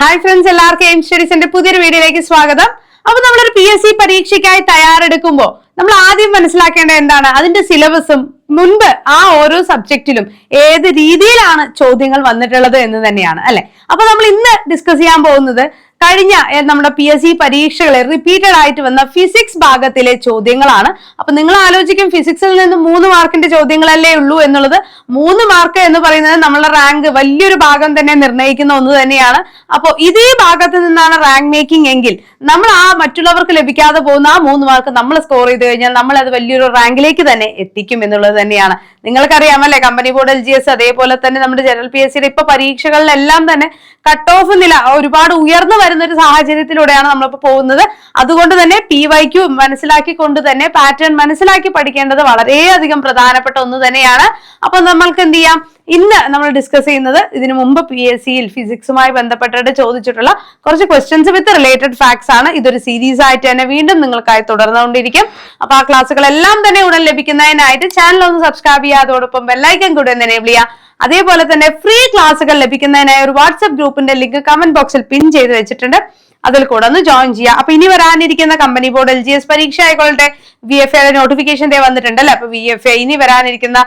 Hi friends, എല്ലാവർക്കും aim സ്റ്റഡീസിന്റെ പുതിയൊരു വീഡിയോയിലേക്ക് സ്വാഗതം. അപ്പൊ നമ്മളൊരു PSC പരീക്ഷയ്ക്കായി തയ്യാറെടുക്കുമ്പോൾ നമ്മൾ ആദ്യം മനസ്സിലാക്കേണ്ടത് എന്താണ്? അതിന്റെ സിലബസും മുൻപ് ആ ഓരോ സബ്ജക്റ്റിലും ഏത് രീതിയിലാണ് ചോദ്യങ്ങൾ വന്നിട്ടുള്ളത് എന്ന് തന്നെയാണ് അല്ലെ. അപ്പൊ നമ്മൾ ഇന്ന് ഡിസ്കസ് ചെയ്യാൻ പോകുന്നത് കഴിഞ്ഞ നമ്മുടെ PSC പരീക്ഷകളെ റിപ്പീറ്റഡ് ആയിട്ട് വന്ന ഫിസിക്സ് ഭാഗത്തിലെ ചോദ്യങ്ങളാണ്. അപ്പൊ നിങ്ങൾ ആലോചിക്കും, ഫിസിക്സിൽ നിന്ന് 3 മാർക്കിന്റെ ചോദ്യങ്ങളല്ലേ ഉള്ളൂ എന്നുള്ളത്. 3 മാർക്ക് എന്ന് പറയുന്നത് നമ്മളുടെ റാങ്ക് വലിയൊരു ഭാഗം തന്നെ നിർണ്ണയിക്കുന്ന ഒന്ന് തന്നെയാണ്. അപ്പോൾ ഇതേ ഭാഗത്ത് നിന്നാണ് റാങ്ക് മേക്കിംഗ് എങ്കിൽ നമ്മൾ ആ മറ്റുള്ളവർക്ക് ലഭിക്കാതെ പോകുന്ന ആ 3 മാർക്ക് നമ്മൾ സ്കോർ ചെയ്ത് കഴിഞ്ഞാൽ നമ്മൾ അത് വലിയൊരു റാങ്കിലേക്ക് തന്നെ എത്തിക്കും എന്നുള്ളത് തന്നെയാണ്. നിങ്ങൾക്കറിയാമല്ലേ, കമ്പനി ബോർഡ് LGS അതേപോലെ തന്നെ നമ്മുടെ ജനറൽ PSCയുടെ ഇപ്പൊ പരീക്ഷകളിലെല്ലാം തന്നെ കട്ട് ഓഫ് നില ഒരുപാട് ഉയർന്നു വരുന്ന ഒരു സാഹചര്യത്തിലൂടെയാണ് നമ്മളിപ്പോ പോകുന്നത്. അതുകൊണ്ട് തന്നെ PYQ മനസ്സിലാക്കിക്കൊണ്ട് തന്നെ പാറ്റേൺ മനസ്സിലാക്കി പഠിക്കേണ്ടത് വളരെയധികം പ്രധാനപ്പെട്ട ഒന്ന് തന്നെയാണ്. അപ്പൊ നമ്മൾക്ക് എന്ത് ചെയ്യാം, ഇന്ന് നമ്മൾ ഡിസ്കസ് ചെയ്യുന്നത് ഇതിനു മുമ്പ് PSCയിൽ ഫിസിക്സുമായി ബന്ധപ്പെട്ടിട്ട് ചോദിച്ചിട്ടുള്ള കുറച്ച് ക്വസ്റ്റ്യൻസ് വിത്ത് റിലേറ്റഡ് ഫാക്ട്സ് ആണ്. ഇതൊരു സീരീസ് ആയിട്ട് തന്നെ വീണ്ടും നിങ്ങൾക്കായി തുടർന്നുകൊണ്ടിരിക്കും. അപ്പൊ ആ ക്ലാസ്സുകളെല്ലാം തന്നെ ഉടൻ ലഭിക്കുന്നതിനായിട്ട് ചാനൽ ഒന്ന് സബ്സ്ക്രൈബ് ചെയ്യുക, അതോടൊപ്പം ബെല്ലൈക്കൻ കൂടെ ഒന്ന് എനേബിൾ ചെയ്യുക. അതേപോലെ തന്നെ ഫ്രീ ക്ലാസ്സുകൾ ലഭിക്കുന്നതിനായി ഒരു വാട്സ്ആപ്പ് ഗ്രൂപ്പിന്റെ ലിങ്ക് കമന്റ് ബോക്സിൽ പിൻ ചെയ്ത് വെച്ചിട്ടുണ്ട്, അതിൽ കൂടെ ഒന്ന് ജോയിൻ ചെയ്യുക. അപ്പൊ ഇനി വരാനിരിക്കുന്ന കമ്പനി ബോർഡ് LGS പരീക്ഷ ആയിക്കോട്ടെ, VFA നോട്ടിഫിക്കേഷൻ ഡേ വന്നിട്ടുണ്ടല്ലേ. അപ്പൊ VFA ഇനി വരാനിരിക്കുന്ന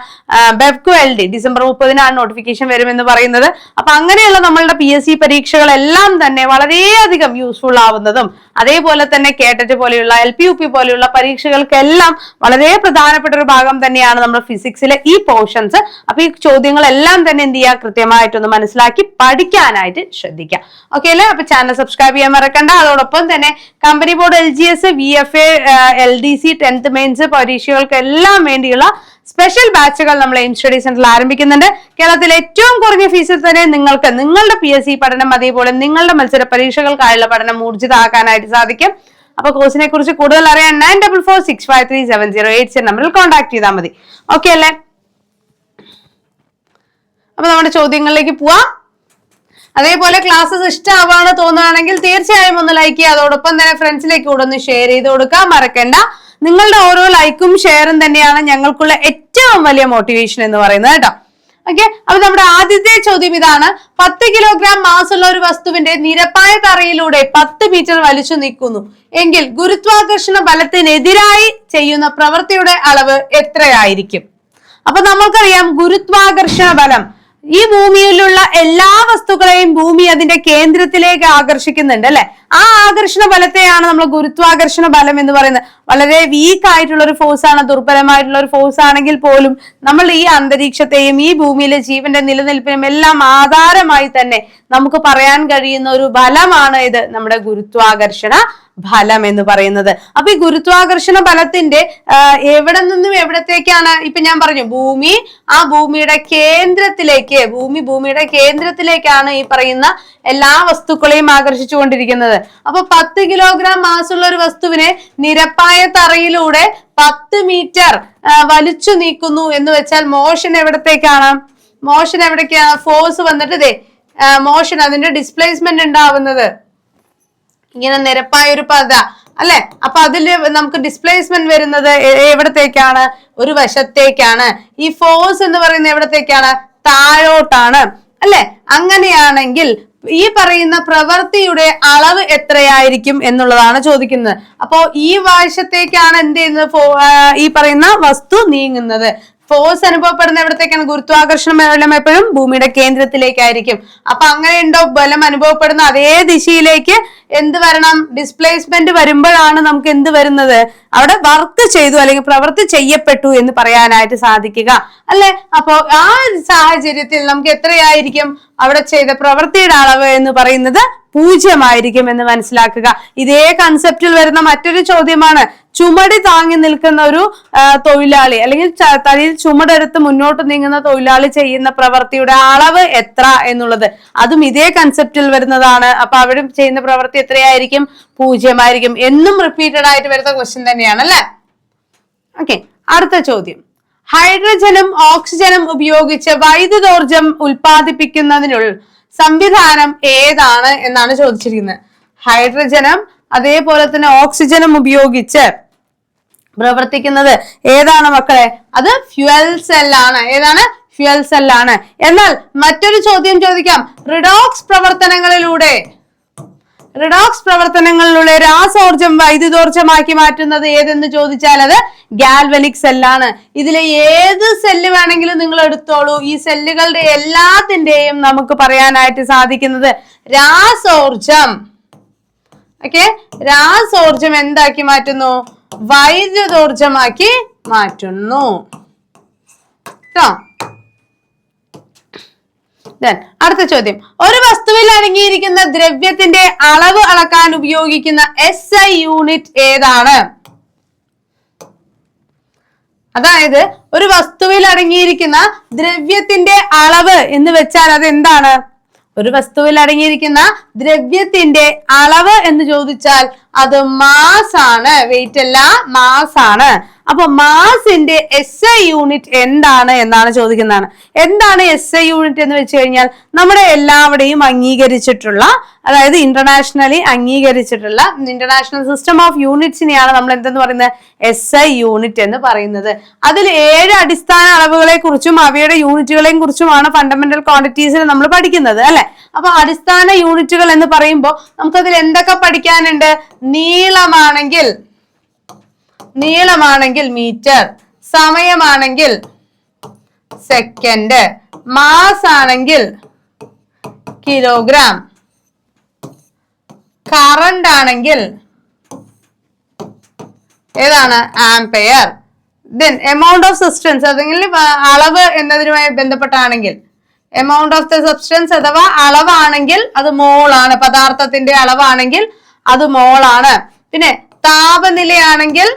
BEVCO LD ഡിസംബർ 30-നാണ് നോട്ടിഫിക്കേഷൻ വരുമെന്ന് പറയുന്നത്. അപ്പൊ അങ്ങനെയുള്ള നമ്മളുടെ PSC പരീക്ഷകളെല്ലാം തന്നെ വളരെയധികം യൂസ്ഫുൾ ആവുന്നതും അതേപോലെ തന്നെ കേട്ടറ്റ് പോലെയുള്ള LPUP പോലെയുള്ള പരീക്ഷകൾക്കെല്ലാം വളരെ പ്രധാനപ്പെട്ട ഒരു ഭാഗം തന്നെയാണ് നമ്മുടെ ഫിസിക്സിലെ ഈ പോർഷൻസ്. അപ്പൊ ഈ ചോദ്യങ്ങളെല്ലാം തന്നെ എന്ത് ചെയ്യുക, കൃത്യമായിട്ടൊന്ന് മനസ്സിലാക്കി പഠിക്കാനായിട്ട് ശ്രദ്ധിക്കുക. ഓക്കെ അല്ലേ? അപ്പൊ ചാനൽ സബ്സ്ക്രൈബ് ചെയ്യാൻ മറക്കണ്ട. അതോടൊപ്പം തന്നെ company board LGS, VFA, LDC, 10th mains പരീക്ഷകൾക്ക് എല്ലാം വേണ്ടിയുള്ള സ്പെഷ്യൽ ബാച്ചുകൾ നമ്മൾ എയിം സ്റ്റഡി സെന്ററിൽ ആരംഭിക്കുന്നുണ്ട്. കേരളത്തിലെ ഏറ്റവും കുറഞ്ഞ ഫീസിൽ തന്നെ നിങ്ങൾക്ക് നിങ്ങളുടെ PSC പഠനം അതേപോലെ നിങ്ങളുടെ മത്സര പരീക്ഷകൾക്കായുള്ള പഠനം ഊർജിതമാക്കാനായിട്ട് സാധിക്കും. അപ്പൊ കോഴ്സിനെ കുറിച്ച് കൂടുതൽ അറിയാൻ 9446537087 നമ്പറിൽ കോൺടാക്ട് ചെയ്താൽ മതി. ഓക്കെ അല്ലേ? അപ്പൊ നമ്മുടെ ചോദ്യങ്ങളിലേക്ക് പോവാം. അതേപോലെ ക്ലാസ്സസ് ഇഷ്ടമാവാണ് തോന്നുകയാണെങ്കിൽ തീർച്ചയായും ഒന്ന് ലൈക്ക് ചെയ്യുക, അതോടൊപ്പം തന്നെ ഫ്രണ്ട്സിലേക്ക് കൂടെ ഒന്ന് ഷെയർ ചെയ്ത് കൊടുക്കാൻ മറക്കണ്ട. നിങ്ങളുടെ ഓരോ ലൈക്കും ഷെയറും തന്നെയാണ് ഞങ്ങൾക്കുള്ള ഏറ്റവും വലിയ മോട്ടിവേഷൻ എന്ന് പറയുന്നത് കേട്ടോ. ഓക്കെ, അപ്പൊ നമ്മുടെ ആദ്യത്തെ ചോദ്യം ഇതാണ്: 10 കിലോഗ്രാം മാസുള്ള ഒരു വസ്തുവിന്റെ നിരപ്പായ തറയിലൂടെ 10 മീറ്റർ വലിച്ചു നീക്കുന്നു എങ്കിൽ ഗുരുത്വാകർഷണ ബലത്തിനെതിരായി ചെയ്യുന്ന പ്രവൃത്തിയുടെ അളവ് എത്രയായിരിക്കും? അപ്പൊ നമ്മൾക്കറിയാം, ഗുരുത്വാകർഷണ ബലം ഈ ഭൂമിയിലുള്ള എല്ലാ വസ്തുക്കളെയും ഭൂമി അതിന്റെ കേന്ദ്രത്തിലേക്ക് ആകർഷിക്കുന്നുണ്ട് അല്ലെ. ആ ആകർഷണ ബലത്തെയാണ് നമ്മൾ ഗുരുത്വാകർഷണ ബലം എന്ന് പറയുന്നത്. വളരെ വീക്ക് ആയിട്ടുള്ള ഒരു ഫോഴ്സ് ആണ്, ദുർബലമായിട്ടുള്ള ഒരു ഫോഴ്സ് ആണെങ്കിൽ പോലും നമ്മൾ ഈ അന്തരീക്ഷത്തെയും ഈ ഭൂമിയിലെ ജീവന്റെ നിലനിൽപ്പിനും എല്ലാം ആധാരമായി തന്നെ നമുക്ക് പറയാൻ കഴിയുന്ന ഒരു ബലമാണ് ഇത് നമ്മുടെ ഗുരുത്വാകർഷണ ഫലം എന്ന് പറയുന്നത്. അപ്പൊ ഈ ഗുരുത്വാകർഷണ ബലത്തിന്റെ എവിടെ നിന്നും എവിടത്തേക്കാണ്? ഇപ്പൊ ഞാൻ പറഞ്ഞു, ആ ഭൂമിയുടെ കേന്ദ്രത്തിലേക്കാണ് ഈ പറയുന്ന എല്ലാ വസ്തുക്കളെയും ആകർഷിച്ചുകൊണ്ടിരിക്കുന്നത്. അപ്പൊ 10 കിലോഗ്രാം മാസുള്ള ഒരു വസ്തുവിനെ നിരപ്പായ തറയിലൂടെ 10 മീറ്റർ വലിച്ചു നീക്കുന്നു എന്ന് വെച്ചാൽ മോഷൻ എവിടത്തേക്കാണ്? ഫോഴ്സ് വന്നിട്ട് മോഷൻ, അതിന്റെ ഡിസ്പ്ലേസ്മെന്റ് ഉണ്ടാവുന്നത് ഇങ്ങനെ നിരപ്പായ ഒരു പത അല്ലെ. അപ്പൊ അതില് നമുക്ക് ഡിസ്പ്ലേസ്മെന്റ് വരുന്നത് എവിടത്തേക്കാണ്? ഒരു വശത്തേക്കാണ്. ഈ ഫോഴ്സ് എന്ന് പറയുന്നത് എവിടത്തേക്കാണ്? താഴോട്ടാണ് അല്ലെ. അങ്ങനെയാണെങ്കിൽ ഈ പറയുന്ന പ്രവൃത്തിയുടെ അളവ് എത്രയായിരിക്കും എന്നുള്ളതാണ് ചോദിക്കുന്നത്. അപ്പോ ഈ വശത്തേക്കാണ് എന്ത് ചെയ്യുന്നത്? ഈ പറയുന്ന വസ്തു നീങ്ങുന്നത്. ഫോഴ്സ് അനുഭവപ്പെടുന്ന എവിടത്തേക്കാണ്? ഗുരുത്വാകർഷണ ബലം എപ്പോഴും ഭൂമിയുടെ കേന്ദ്രത്തിലേക്കായിരിക്കും. അപ്പൊ അങ്ങനെ ഉണ്ടോ ബലം അനുഭവപ്പെടുന്ന അതേ ദിശയിലേക്ക് എന്ത് വരണം? ഡിസ്പ്ലേസ്മെന്റ് വരുമ്പോഴാണ് നമുക്ക് എന്ത് വരുന്നത്? അവിടെ വർക്ക് ചെയ്തു അല്ലെങ്കിൽ പ്രവൃത്തി ചെയ്യപ്പെട്ടു എന്ന് പറയാനായിട്ട് സാധിക്കുക അല്ലെ. അപ്പോ ആ സാഹചര്യത്തിൽ നമുക്ക് എത്രയായിരിക്കും അവിടെ ചെയ്ത പ്രവൃത്തിയുടെ അളവ് എന്ന് പറയുന്നത്? 0 എന്ന് മനസ്സിലാക്കുക. ഇതേ കൺസെപ്റ്റിൽ വരുന്ന മറ്റൊരു ചോദ്യമാണ്: ചുമടി താങ്ങി നിൽക്കുന്ന ഒരു തൊഴിലാളി അല്ലെങ്കിൽ തലയിൽ ചുമടെടുത്ത് മുന്നോട്ട് നീങ്ങുന്ന തൊഴിലാളി ചെയ്യുന്ന പ്രവൃത്തിയുടെ അളവ് എത്ര എന്നുള്ളത്. അതും ഇതേ കൺസെപ്റ്റിൽ വരുന്നതാണ്. അപ്പൊ അവിടെ ചെയ്യുന്ന പ്രവൃത്തി എത്രയായിരിക്കും? 0 എന്നും റിപ്പീറ്റഡ് ആയിട്ട് വരുന്ന ക്വസ്റ്റ്യൻ തന്നെയാണ് അല്ലെ. ഓക്കെ, അടുത്ത ചോദ്യം: ഹൈഡ്രജനും ഓക്സിജനും ഉപയോഗിച്ച് വൈദ്യുതോർജം ഉൽപ്പാദിപ്പിക്കുന്നതിനുള്ള സംവിധാനം ഏതാണ് എന്നാണ് ചോദിച്ചിരിക്കുന്നത്. ഹൈഡ്രജനും അതേപോലെ തന്നെ ഓക്സിജനും ഉപയോഗിച്ച് പ്രവർത്തിക്കുന്നത് ഏതാണ് മക്കളെ? അത് ഫ്യൂവൽ സെല്ലാണ്. ഏതാണ്? ഫ്യൂവൽ സെല്ലാണ്. എന്നാൽ മറ്റൊരു ചോദ്യം ചോദിക്കാം: റിഡോക്സ് പ്രവർത്തനങ്ങളിലൂടെ റിഡോക്സ് പ്രവർത്തനങ്ങളിലൂടെ രാസോർജം വൈദ്യുതോർജമാക്കി മാറ്റുന്നത് ഏതെന്ന് ചോദിച്ചാൽ അത് ഗാൽവനിക് സെല്ലാണ്. ഇതിലെ ഏത് സെല്ല് വേണമെങ്കിലും നിങ്ങൾ എടുത്തോളൂ. ഈ സെല്ലുകളുടെ എല്ലാത്തിന്റെയും നമുക്ക് പറയാനായിട്ട് സാധിക്കുന്നത് രാസോർജം. ഓക്കെ, രാസോർജം എന്താക്കി മാറ്റുന്നു? വൈദ്യുതോർജമാക്കി മാറ്റുന്നു. അടുത്ത ചോദ്യം, ഒരു വസ്തുവിൽ അടങ്ങിയിരിക്കുന്ന ദ്രവ്യത്തിന്റെ അളവ് അളക്കാൻ ഉപയോഗിക്കുന്ന SI യൂണിറ്റ് ഏതാണ്? അതായത് ഒരു വസ്തുവിൽ അടങ്ങിയിരിക്കുന്ന ദ്രവ്യത്തിന്റെ അളവ് എന്ന് വെച്ചാൽ അത് എന്താണ്? ഒരു വസ്തുവിൽ അടങ്ങിയിരിക്കുന്ന ദ്രവ്യത്തിന്റെ അളവ് എന്ന് ചോദിച്ചാൽ അത് മാസ് ആണ്, വെയിറ്റ് അല്ല, മാസ് ആണ്. അപ്പൊ മാസിന്റെ SI യൂണിറ്റ് എന്താണ് എന്നാണ് ചോദിക്കുന്നതാണ്. എന്താണ് SI യൂണിറ്റ് എന്ന് വെച്ച് കഴിഞ്ഞാൽ നമ്മുടെ എല്ലാവരുടെയും അംഗീകരിച്ചിട്ടുള്ള, അതായത് ഇന്റർനാഷണലി അംഗീകരിച്ചിട്ടുള്ള ഇന്റർനാഷണൽ സിസ്റ്റം ഓഫ് യൂണിറ്റ്സിനെയാണ് നമ്മൾ എന്തെന്ന് പറയുന്നത്? SI യൂണിറ്റ് എന്ന് പറയുന്നത്. അതിൽ 7 അടിസ്ഥാന അളവുകളെ കുറിച്ചും അവയുടെ യൂണിറ്റുകളെയും കുറിച്ചുമാണ് ഫണ്ടമെന്റൽ ക്വാണ്ടിറ്റീസിൽ നമ്മൾ പഠിക്കുന്നത്, അല്ലെ? അപ്പൊ അടിസ്ഥാന യൂണിറ്റുകൾ എന്ന് പറയുമ്പോൾ നമുക്കതിൽ എന്തൊക്കെ പഠിക്കാനുണ്ട്? നീളമാണെങ്കിൽ മീറ്റർ, സമയമാണെങ്കിൽ സെക്കൻഡ്, മാസ് ആണെങ്കിൽ കിലോഗ്രാം, കറണ്ട് ആണെങ്കിൽ ഏതാണ്? Ampere. Then amount of substance, അതെങ്കിൽ അളവ് എന്നതിനുമായി ബന്ധപ്പെട്ടാണെങ്കിൽ എമൗണ്ട് ഓഫ് ദ സബ്സ്റ്റൻസ് അഥവാ അളവാണെങ്കിൽ അത് മോൾ ആണ്. പദാർത്ഥത്തിന്റെ അളവാണെങ്കിൽ അത് മോൾ ആണ്. പിന്നെ താപനിലയാണെങ്കിൽ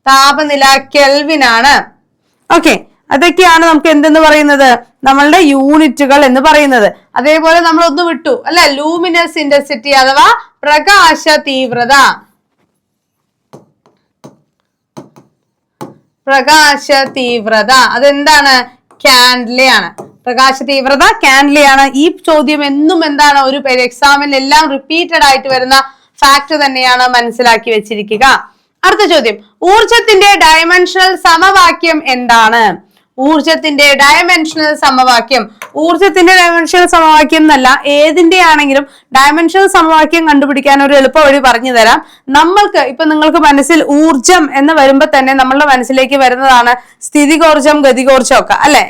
താപനില കെൽവിൻ ആണ്. ഓക്കെ, അതൊക്കെയാണ് നമുക്ക് എന്തെന്ന് പറയുന്നത്? നമ്മളുടെ യൂണിറ്റുകൾ എന്ന് പറയുന്നത്. അതേപോലെ നമ്മൾ ഒന്ന് വിട്ടു അല്ലെ, ലൂമിനസ് ഇന്റൻസിറ്റി അഥവാ പ്രകാശ തീവ്രത. അതെന്താണ്? കാൻഡിലയാണ്. പ്രകാശ തീവ്രത കാൻഡിലയാണ്. ഈ ചോദ്യം എന്നും എന്താണ്? ഒരു എക്സാമിൽ എല്ലാം റിപ്പീറ്റഡ് ആയിട്ട് വരുന്ന ഫാക്ട് തന്നെയാണ്, മനസ്സിലാക്കി വെച്ചിരിക്കുക. അടുത്ത ചോദ്യം, ഊർജത്തിന്റെ ഡയമെൻഷണൽ സമവാക്യം എന്താണ്? ഊർജത്തിന്റെ ഡയമെൻഷണൽ സമവാക്യം. ഊർജത്തിന്റെ ഡയമെൻഷണൽ സമവാക്യം എന്നല്ല, ഏതിന്റെ ആണെങ്കിലും ഡയമെൻഷണൽ സമവാക്യം കണ്ടുപിടിക്കാൻ ഒരു എളുപ്പ വഴി പറഞ്ഞു തരാം. നമ്മൾക്ക് ഇപ്പൊ നിങ്ങൾക്ക് മനസ്സിൽ ഊർജം എന്ന് വരുമ്പോ തന്നെ നമ്മളുടെ മനസ്സിലേക്ക് വരുന്നതാണ് സ്ഥിതികോർജം, ഗതികോർജം ഒക്കെ, അല്ലെ?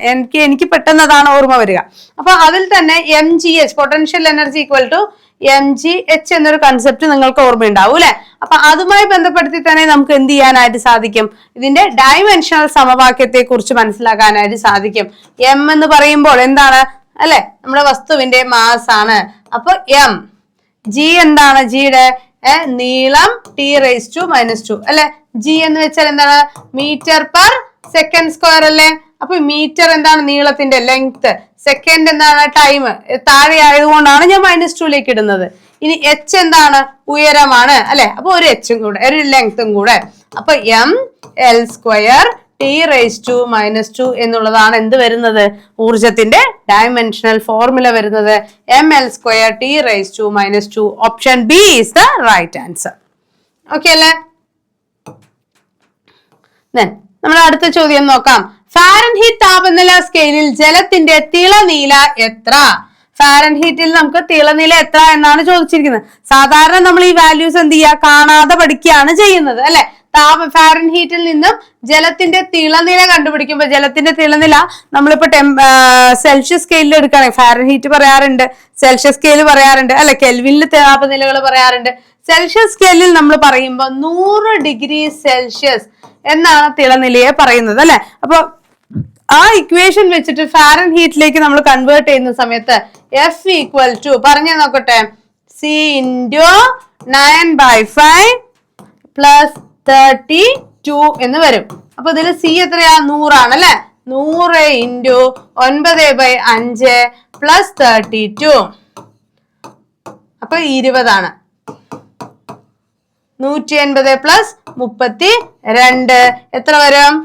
എനിക്ക് പെട്ടെന്ന് അതാണ് ഓർമ്മ വരിക. അപ്പൊ അതിൽ തന്നെ MGH, potential energy equal to MGH എന്നൊരു കൺസെപ്റ്റ് നിങ്ങൾക്ക് ഓർമ്മയുണ്ടാവും, അല്ലെ? അപ്പൊ അതുമായി ബന്ധപ്പെടുത്തി തന്നെ നമുക്ക് എന്ത് ചെയ്യാനായിട്ട് സാധിക്കും? ഇതിന്റെ ഡയമെൻഷണൽ സമവാക്യത്തെ കുറിച്ച് മനസ്സിലാക്കാനായിട്ട് സാധിക്കും. M എന്ന് പറയുമ്പോൾ എന്താണ്, അല്ലെ? നമ്മുടെ വസ്തുവിന്റെ മാസ് ആണ്. അപ്പൊ M. G എന്താണ്? ജിയുടെ നീളം T⁻², അല്ലെ? G എന്ന് വെച്ചാൽ എന്താണ്? മീറ്റർ പെർ സെക്കൻഡ് സ്ക്വയർ, അല്ലെ? അപ്പൊ മീറ്റർ എന്താണ്? നീളത്തിന്റെ ലെങ്ത്. സെക്കൻഡ് എന്താണ്? ടൈം. താഴെ ആയതുകൊണ്ടാണ് ഞാൻ -2 ഇടുന്നത്. ഇനി H എന്താണ്? ഉയരമാണ്, അല്ലെ? അപ്പൊ ഒരു Hഉം കൂടെ, ഒരു ലെങ്ത്തും കൂടെ. അപ്പൊ ML² T⁻² എന്നുള്ളതാണ് എന്ത് വരുന്നത്? ഊർജത്തിന്റെ ഡയമെൻഷണൽ ഫോർമുല വരുന്നത്. ML² T⁻². Option B is the right answer. Okay അല്ലേ? നമ്മൾ അടുത്ത ചോദ്യം നോക്കാം. ഫാരൻഹീറ്റ് താപനില സ്കെയിലിൽ ജലത്തിന്റെ തിളനില എത്ര? ഫാരൻഹീറ്റിൽ നമുക്ക് തിളനില എത്ര എന്നാണ് ചോദിച്ചിരിക്കുന്നത്. സാധാരണ നമ്മൾ ഈ വാല്യൂസ് എന്ത് ചെയ്യുക? കാണാതെ പഠിക്കുകയാണ് ചെയ്യുന്നത്, അല്ലെ? ഫാരൻഹീറ്റിൽ നിന്നും ജലത്തിന്റെ തിളനില കണ്ടുപിടിക്കുമ്പോൾ ജലത്തിന്റെ തിളനില നമ്മളിപ്പോ സെൽഷ്യസ് സ്കെയിലിൽ എടുക്കുകയാണെങ്കിൽ ഫാരൻഹീറ്റ് പറയാറുണ്ട്, സെൽഷ്യസ് സ്കെയിൽ പറയാറുണ്ട്, അല്ലെ? കെൽവിനിൽ താപനിലകൾ പറയാറുണ്ട്. സെൽഷ്യസ് സ്കെയിലിൽ നമ്മൾ പറയുമ്പോൾ 100 ഡിഗ്രി സെൽഷ്യസ് എന്നാണ് തിളനിലയെ പറയുന്നത്, അല്ലെ? അപ്പൊ ആ ഇക്വേഷൻ വെച്ചിട്ട് ഫാരൻഹീറ്റിലേക്ക് നമ്മൾ കൺവേർട്ട് ചെയ്യുന്ന സമയത്ത് F ഈക്വൽ ടു പറഞ്ഞു നോക്കട്ടെ, C × 9/5 + 32 എന്ന് വരും. അപ്പൊ ഇതിൽ C എത്രയാ? 100 ആണ്, അല്ലെ? 100 × 9/5 + 32, അപ്പൊ 20 ആണ്. 180 + 32 എത്ര വരും?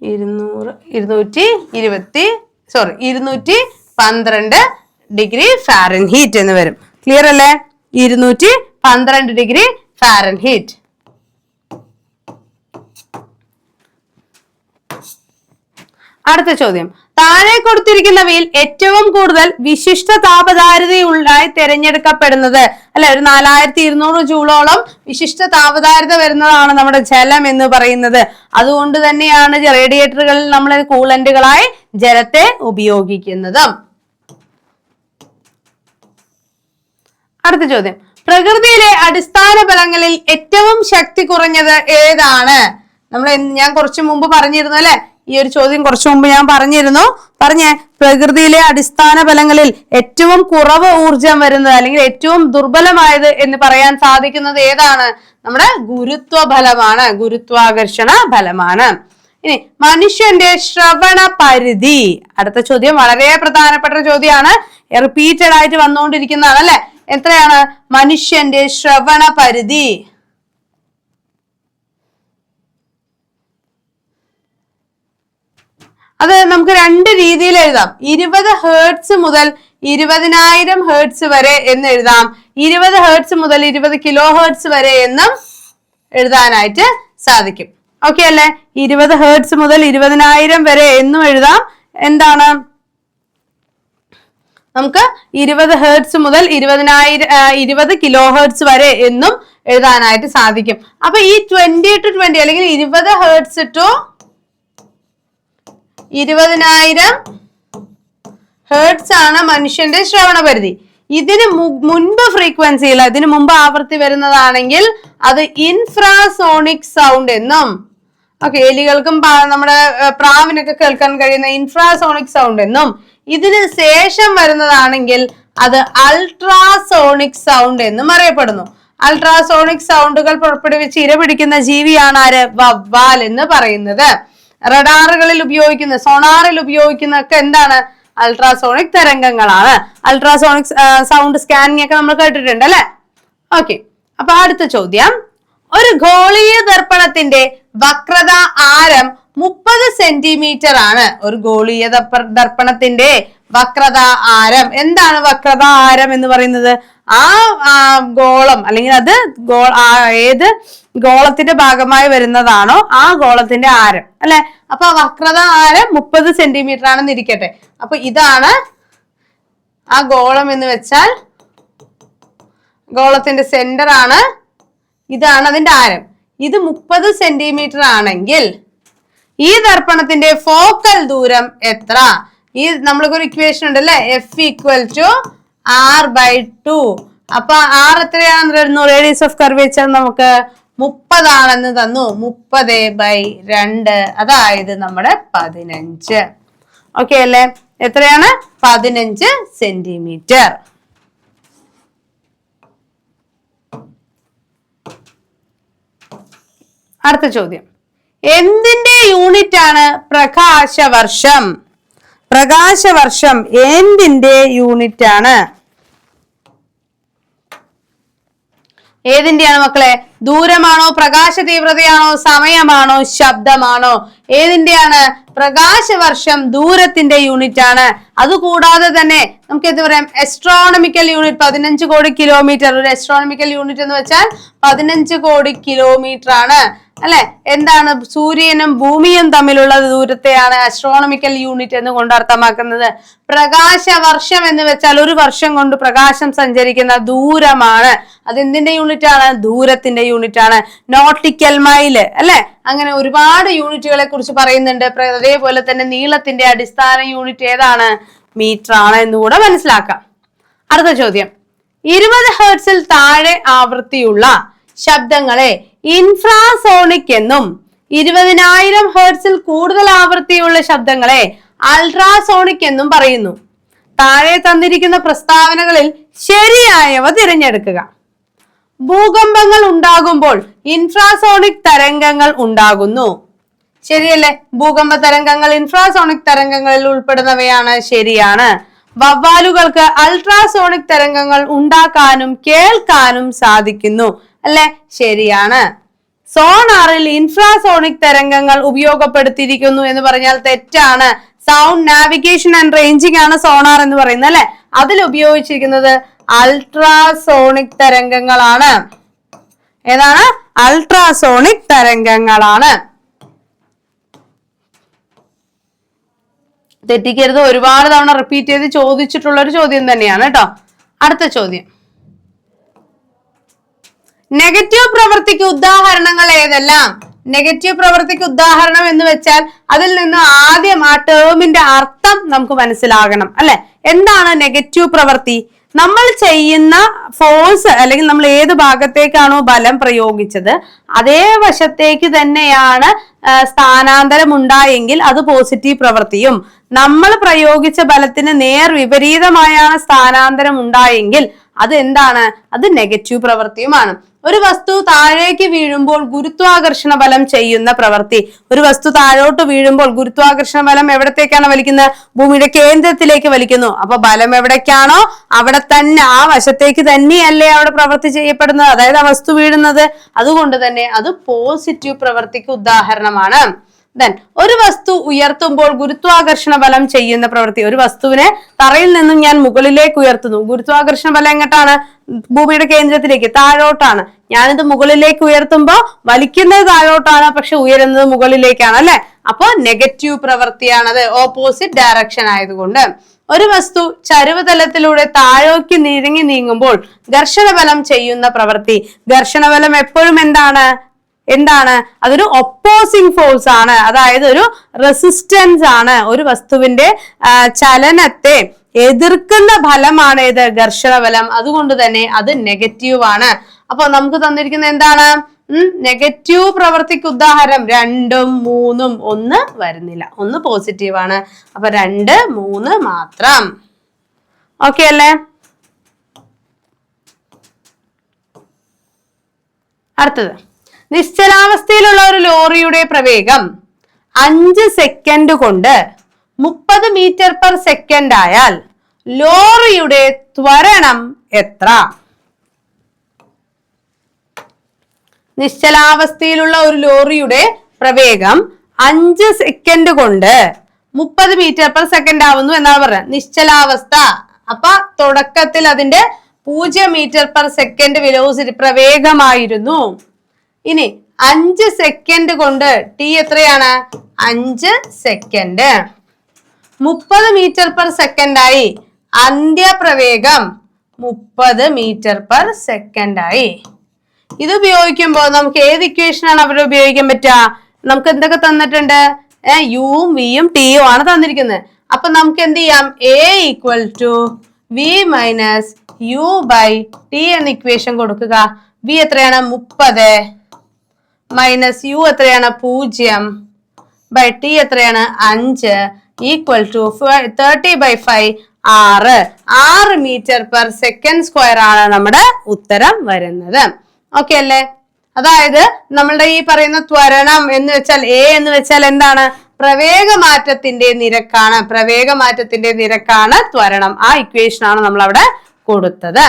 212 ഡിഗ്രി ഫാരൻഹീറ്റ് എന്ന് വരും. ക്ലിയർ അല്ലേ? 212 ഡിഗ്രി ഫാരൻഹീറ്റ്. അടുത്ത ചോദ്യം, താഴെ കൊടുത്തിരിക്കുന്നവയിൽ ഏറ്റവും കൂടുതൽ വിശിഷ്ട താപധാരിതയുള്ളതായി തിരഞ്ഞെടുക്കപ്പെടുന്നത്, അല്ലെ, ഒരു 4200 ജൂളോളം വിശിഷ്ട താപധാരിത വരുന്നതാണ് നമ്മുടെ ജലം എന്ന് പറയുന്നത്. അതുകൊണ്ട് തന്നെയാണ് റേഡിയേറ്ററുകളിൽ നമ്മൾ കൂളന്റുകളായി ജലത്തെ ഉപയോഗിക്കുന്നത്. അടുത്ത ചോദ്യം, പ്രകൃതിയിലെ അടിസ്ഥാന ബലങ്ങളിൽ ഏറ്റവും ശക്തി കുറഞ്ഞത് ഏതാണ്? ഞാൻ കുറച്ചു മുമ്പ് പറഞ്ഞിരുന്നു, അല്ലെ, ഈ ഒരു ചോദ്യം കുറച്ചു മുമ്പ് ഞാൻ പറഞ്ഞിരുന്നു. പ്രകൃതിയിലെ അടിസ്ഥാന ബലങ്ങളിൽ ഏറ്റവും കുറവ് ഊർജം വരുന്നത് അല്ലെങ്കിൽ ഏറ്റവും ദുർബലമായത് എന്ന് പറയാൻ സാധിക്കുന്നത് ഏതാണ്? നമ്മുടെ ഗുരുത്വബലമാണ്, ഗുരുത്വാകർഷണ ബലമാണ്. ഇനി മനുഷ്യന്റെ ശ്രവണ പരിധി. അടുത്ത ചോദ്യം വളരെ പ്രധാനപ്പെട്ട ചോദ്യമാണ്, റിപ്പീറ്റഡ് ആയിട്ട് വന്നുകൊണ്ടിരിക്കുന്നതാണ്, അല്ലെ. എത്രയാണ് മനുഷ്യന്റെ ശ്രവണ പരിധി? അത് നമുക്ക് രണ്ട് രീതിയിൽ എഴുതാം. 20 ഹേർട്സ് മുതൽ 20,000 ഹേർട്സ് വരെ എന്ന് എഴുതാം. 20 ഹേർട്സ് മുതൽ 20 കിലോ ഹേർട്സ് വരെ എന്നും എഴുതാനായിട്ട് സാധിക്കും. ഓക്കെ അല്ലെ? 20 ഹേർട്സ് മുതൽ 20,000 വരെ എന്നും എഴുതാം. എന്താണ്, നമുക്ക് 20 ഹേർട്സ് മുതൽ 20 കിലോ ഹേർട്സ് വരെ എന്നും എഴുതാനായിട്ട് സാധിക്കും. അപ്പൊ ഈ 20 to 20 അല്ലെങ്കിൽ 20 ഹേർട്സ് ടു 20,000 ഹേർട്സ് ആണ് മനുഷ്യന്റെ ശ്രവണ പരിധി. ഇതിന് മുൻപ് ഫ്രീക്വൻസിയിൽ, ഇതിനു മുമ്പ് ആവൃത്തി വരുന്നതാണെങ്കിൽ അത് ഇൻഫ്രാസോണിക് സൗണ്ട് എന്നും, ഓക്കെ, എലികൾക്കും നമ്മുടെ പ്രാവിനൊക്കെ കേൾക്കാൻ കഴിയുന്ന ഇൻഫ്രാസോണിക് സൗണ്ട് എന്നും, ഇതിന് ശേഷം വരുന്നതാണെങ്കിൽ അത് അൾട്രാസോണിക് സൗണ്ട് എന്നും അറിയപ്പെടുന്നു. അൾട്രാസോണിക് സൗണ്ടുകൾ പുറപ്പെടുവിച്ച് ഇരപിടിക്കുന്ന ജീവിയാണ് ആര്? വവ്വാൽ എന്ന് പറയുന്നത്. റഡാറുകളിൽ ഉപയോഗിക്കുന്ന, സോണാറിൽ ഉപയോഗിക്കുന്ന ഒക്കെ എന്താണ്? അൾട്രാസോണിക് തരംഗങ്ങളാണ്. അൾട്രാസോണിക് സൗണ്ട് സ്കാനിങ് ഒക്കെ നമ്മൾ കേട്ടിട്ടുണ്ട്, അല്ലെ? ഓക്കെ, അപ്പൊ അടുത്ത ചോദ്യം, ഒരു ഗോളീയ ദർപ്പണത്തിന്റെ വക്രത ആരം 30 സെന്റിമീറ്റർ ആണ്. ഒരു ഗോളീയ ദർപ്പണത്തിന്റെ വക്രത ആരം. എന്താണ് വക്രത ആരം എന്ന് പറയുന്നത്? ആ ഗോളം അല്ലെങ്കിൽ അത് ഏത് ഗോളത്തിന്റെ ഭാഗമായി വരുന്നതാണോ ആ ഗോളത്തിന്റെ ആരം, അല്ലെ? അപ്പൊ വക്രത ആരം 30 സെന്റിമീറ്റർ ആണെന്ന് ഇരിക്കട്ടെ. അപ്പൊ ഇതാണ് ആ ഗോളം എന്ന് വെച്ചാൽ ഗോളത്തിന്റെ സെന്റർ ആണ്, ഇതാണ് അതിന്റെ ആരം. ഇത് 30 സെന്റിമീറ്റർ ആണെങ്കിൽ ഈ ദർപ്പണത്തിന്റെ ഫോക്കൽ ദൂരം എത്ര? ഈ നമ്മൾക്കൊരു ഇക്വേഷൻ ഉണ്ട്, അല്ലെ, F=R/2. അപ്പൊ R എത്രയാണെന്ന് തരുന്നു? റേഡിയസ് ഓഫ് കർവേച്ചർ നമുക്ക് 30 ആണെന്ന് തന്നു. 30/2, അതായത് നമ്മുടെ 15. ഓക്കെ അല്ലെ? എത്രയാണ്? 15 സെന്റിമീറ്റർ. അടുത്ത ചോദ്യം, എന്തിന്റെ യൂണിറ്റ് ആണ് പ്രകാശവർഷം? പ്രകാശവർഷം എന്തിന്റെ യൂണിറ്റ് ആണ്? ഏതിന്റെയാണ് മക്കളെ? ദൂരമാണോ, പ്രകാശ തീവ്രതയാണോ, സമയമാണോ, ശബ്ദമാണോ? ഏതിന്റെയാണ്? പ്രകാശവർഷം ദൂരത്തിന്റെ യൂണിറ്റ് ആണ്. അതുകൂടാതെ തന്നെ നമുക്ക് എന്ത് പറയാം? എസ്ട്രോണമിക്കൽ യൂണിറ്റ് 15 കോടി കിലോമീറ്റർ. ഒരു എസ്ട്രോണമിക്കൽ യൂണിറ്റ് എന്ന് വെച്ചാൽ 15 കോടി കിലോമീറ്റർ ആണ്, അല്ലെ? എന്താണ്? സൂര്യനും ഭൂമിയും തമ്മിലുള്ള ദൂരത്തെയാണ് ആസ്ട്രോണമിക്കൽ യൂണിറ്റ് എന്ന് കൊണ്ട് അർത്ഥമാക്കുന്നത്. പ്രകാശവർഷം എന്ന് വെച്ചാൽ ഒരു വർഷം കൊണ്ട് പ്രകാശം സഞ്ചരിക്കുന്ന ദൂരമാണ്. അതെന്തിന്റെ യൂണിറ്റ് ആണ്? ദൂരത്തിന്റെ യൂണിറ്റ് ആണ്. നോട്ടിക്കൽ മൈല്, അല്ലെ? അങ്ങനെ ഒരുപാട് യൂണിറ്റുകളെ കുറിച്ച് പറയുന്നുണ്ട്. അതേപോലെ തന്നെ നീളത്തിന്റെ അടിസ്ഥാന യൂണിറ്റ് ഏതാണ്? മീറ്റർ ആണ് എന്നുകൂടെ മനസ്സിലാക്കാം. അടുത്ത ചോദ്യം, 20 ഹെർട്സിൽ താഴെ ആവൃത്തിയുള്ള ശബ്ദങ്ങളെ ഇൻഫ്രാസോണിക് എന്നും 20,000 ഹെർട്സിൽ കൂടുതൽ ആവൃത്തിയുള്ള ശബ്ദങ്ങളെ അൾട്രാസോണിക് എന്നും പറയുന്നു. താഴെ തന്നിരിക്കുന്ന പ്രസ്താവനകളിൽ ശരിയായവ തിരഞ്ഞെടുക്കുക. ഭൂകമ്പങ്ങൾ ഉണ്ടാകുമ്പോൾ ഇൻഫ്രാസോണിക് തരംഗങ്ങൾ ഉണ്ടാകുന്നു. ശരിയല്ലേ? ഭൂകമ്പ തരംഗങ്ങൾ ഇൻഫ്രാസോണിക് തരംഗങ്ങളിൽ ഉൾപ്പെടുന്നവയാണ്. ശരിയാണ്. വവ്വാലുകൾക്ക് അൾട്രാസോണിക് തരംഗങ്ങൾ ഉണ്ടാക്കാനും കേൾക്കാനും സാധിക്കുന്നു, അല്ലെ? ശരിയാണ്. സോണാറിൽ ഇൻഫ്രാസോണിക് തരംഗങ്ങൾ ഉപയോഗപ്പെടുത്തിയിരിക്കുന്നു എന്ന് പറഞ്ഞാൽ തെറ്റാണ്. സൗണ്ട് നാവിഗേഷൻ ആൻഡ് റേഞ്ചിങ് ആണ് സോണാർ എന്ന് പറയുന്നത്, അല്ലെ? അതിൽ ഉപയോഗിച്ചിരിക്കുന്നത് അൾട്രാസോണിക് തരംഗങ്ങളാണ്. ഏതാണ്? അൾട്രാസോണിക് തരംഗങ്ങളാണ്. തെറ്റിക്കരുത്, ഒരുപാട് തവണ റിപ്പീറ്റ് ചെയ്ത് ചോദിച്ചിട്ടുള്ള ഒരു ചോദ്യം തന്നെയാണ് കേട്ടോ. അടുത്ത ചോദ്യം, നെഗറ്റീവ് പ്രവൃത്തിക്ക് ഉദാഹരണങ്ങൾ ഏതെല്ലാം? നെഗറ്റീവ് പ്രവൃത്തിക്ക് ഉദാഹരണം എന്ന് വെച്ചാൽ അതിൽ നിന്ന് ആദ്യം ആ ടേമിന്റെ അർത്ഥം നമുക്ക് മനസ്സിലാകണം അല്ലെ. എന്താണ് നെഗറ്റീവ് പ്രവൃത്തി? നമ്മൾ ചെയ്യുന്ന ഫോഴ്സ് അല്ലെങ്കിൽ നമ്മൾ ഏത് ഭാഗത്തേക്കാണോ ബലം പ്രയോഗിച്ചത് അതേ വശത്തേക്ക് തന്നെയാണ് സ്ഥാനാന്തരം ഉണ്ടായെങ്കിൽ അത് പോസിറ്റീവ് പ്രവൃത്തിയും, നമ്മൾ പ്രയോഗിച്ച ബലത്തിന് നേർ വിപരീതമായാണ് സ്ഥാനാന്തരം ഉണ്ടായെങ്കിൽ അത് എന്താണ്? അത് നെഗറ്റീവ് പ്രവൃത്തിയുമാണ്. ഒരു വസ്തു താഴേക്ക് വീഴുമ്പോൾ ഗുരുത്വാകർഷണ ബലം ചെയ്യുന്ന പ്രവൃത്തി. ഒരു വസ്തു താഴോട്ട് വീഴുമ്പോൾ ഗുരുത്വാകർഷണ ബലം എവിടത്തേക്കാണ് വലിക്കുന്നത്? ഭൂമിയുടെ കേന്ദ്രത്തിലേക്ക് വലിക്കുന്നു. അപ്പൊ ബലം എവിടേക്കാണോ അവിടെ തന്നെ, ആ വശത്തേക്ക് തന്നെയല്ലേ അവിടെ പ്രവൃത്തി ചെയ്യപ്പെടുന്നത്, അതായത് ആ വസ്തു വീഴുന്നത്. അതുകൊണ്ട് തന്നെ അത് പോസിറ്റീവ് പ്രവൃത്തിക്ക് ഉദാഹരണമാണ്. ദെൻ ഒരു വസ്തു ഉയർത്തുമ്പോൾ ഗുരുത്വാകർഷണ ബലം ചെയ്യുന്ന പ്രവൃത്തി. ഒരു വസ്തുവിനെ തറയിൽ നിന്നും ഞാൻ മുകളിലേക്ക് ഉയർത്തുന്നു. ഗുരുത്വാകർഷണ ബലം എങ്ങോട്ടാണ്? ഭൂമിയുടെ കേന്ദ്രത്തിലേക്ക്, താഴോട്ടാണ്. ഞാനിത് മുകളിലേക്ക് ഉയർത്തുമ്പോൾ വലിക്കുന്നത് താഴോട്ടാണ്, പക്ഷെ ഉയരുന്നത് മുകളിലേക്കാണ് അല്ലെ. അപ്പൊ നെഗറ്റീവ് പ്രവൃത്തിയാണത്, ഓപ്പോസിറ്റ് ഡയറക്ഷൻ ആയതുകൊണ്ട്. ഒരു വസ്തു ചരിവുതലത്തിലൂടെ താഴേക്ക് നീങ്ങുമ്പോൾ ഘർഷണബലം ചെയ്യുന്ന പ്രവൃത്തി. ഘർഷണബലം എപ്പോഴും എന്താണ്? അതൊരു ഒപ്പോസിങ് ഫോഴ്സ് ആണ്, അതായത് ഒരു റെസിസ്റ്റൻസ് ആണ്. ഒരു വസ്തുവിന്റെ ചലനത്തെ എതിർക്കുന്ന ഫലമാണ് ഇത് ഘർഷണബലം. അതുകൊണ്ട് തന്നെ അത് നെഗറ്റീവ് ആണ്. അപ്പൊ നമുക്ക് തന്നിരിക്കുന്ന എന്താണ്? നെഗറ്റീവ് പ്രവൃത്തിക്ക് ഉദാഹരണം 2, 3, 1 വരുന്നില്ല, 1 പോസിറ്റീവ് ആണ്. അപ്പൊ 2, 3 മാത്രം. ഓക്കെ അല്ലേ? അടുത്തത്, നിശ്ചലാവസ്ഥയിലുള്ള ഒരു ലോറിയുടെ പ്രവേഗം 5 സെക്കൻഡ് കൊണ്ട് 30 മീറ്റർ പെർ സെക്കൻഡ് ആയാൽ ലോറിയുടെ ത്വരണം എത്ര? നിശ്ചലാവസ്ഥയിലുള്ള ഒരു ലോറിയുടെ പ്രവേഗം 5 സെക്കൻഡ് കൊണ്ട് 30 മീറ്റർ പെർ സെക്കൻഡ് ആവുന്നു എന്നാണ് പറയുന്നത്. നിശ്ചലാവസ്ഥ. അപ്പൊ തുടക്കത്തിൽ അതിന്റെ 0 മീറ്റർ പെർ സെക്കൻഡ് വെലോസിറ്റി പ്രവേഗമായിരുന്നു. ഇനി 5 സെക്കൻഡ് കൊണ്ട് ടി എത്രയാണ്? 5 സെക്കൻഡ്. 30 മീറ്റർ പെർ സെക്കൻഡ് ആയി. അന്ത്യപ്രവേഗം 30 മീറ്റർ പെർ സെക്കൻഡ് ആയി. ഇത് ഉപയോഗിക്കുമ്പോൾ നമുക്ക് ഏത് ഇക്വേഷൻ ആണ് അവിടെ ഉപയോഗിക്കാൻ പറ്റുക? നമുക്ക് എന്തൊക്കെ തന്നിട്ടുണ്ട്? യുവും വിയും ടിയും ആണ് തന്നിരിക്കുന്നത്. അപ്പൊ നമുക്ക് എന്ത് ചെയ്യാം? A equal to v minus u by t എന്ന ഇക്വേഷൻ കൊടുക്കുക. വി എത്രയാണ്? 30 മൈനസ് യു എത്രയാണ്? 0 ബൈ ടി എത്രയാണ്? 5 equal to 30/5 6 metre per second square ആണ് നമ്മുടെ ഉത്തരം വരുന്നത്. ഓക്കെ അല്ലേ? അതായത് നമ്മളുടെ ഈ പറയുന്ന ത്വരണം എന്ന് വെച്ചാൽ എ എന്ന് വെച്ചാൽ എന്താണ്? പ്രവേഗമാറ്റത്തിന്റെ നിരക്കാണ്. പ്രവേഗമാറ്റത്തിന്റെ നിരക്കാണ് ത്വരണം. ആ ഇക്വേഷൻ ആണ് നമ്മൾ അവിടെ കൊടുത്തത്.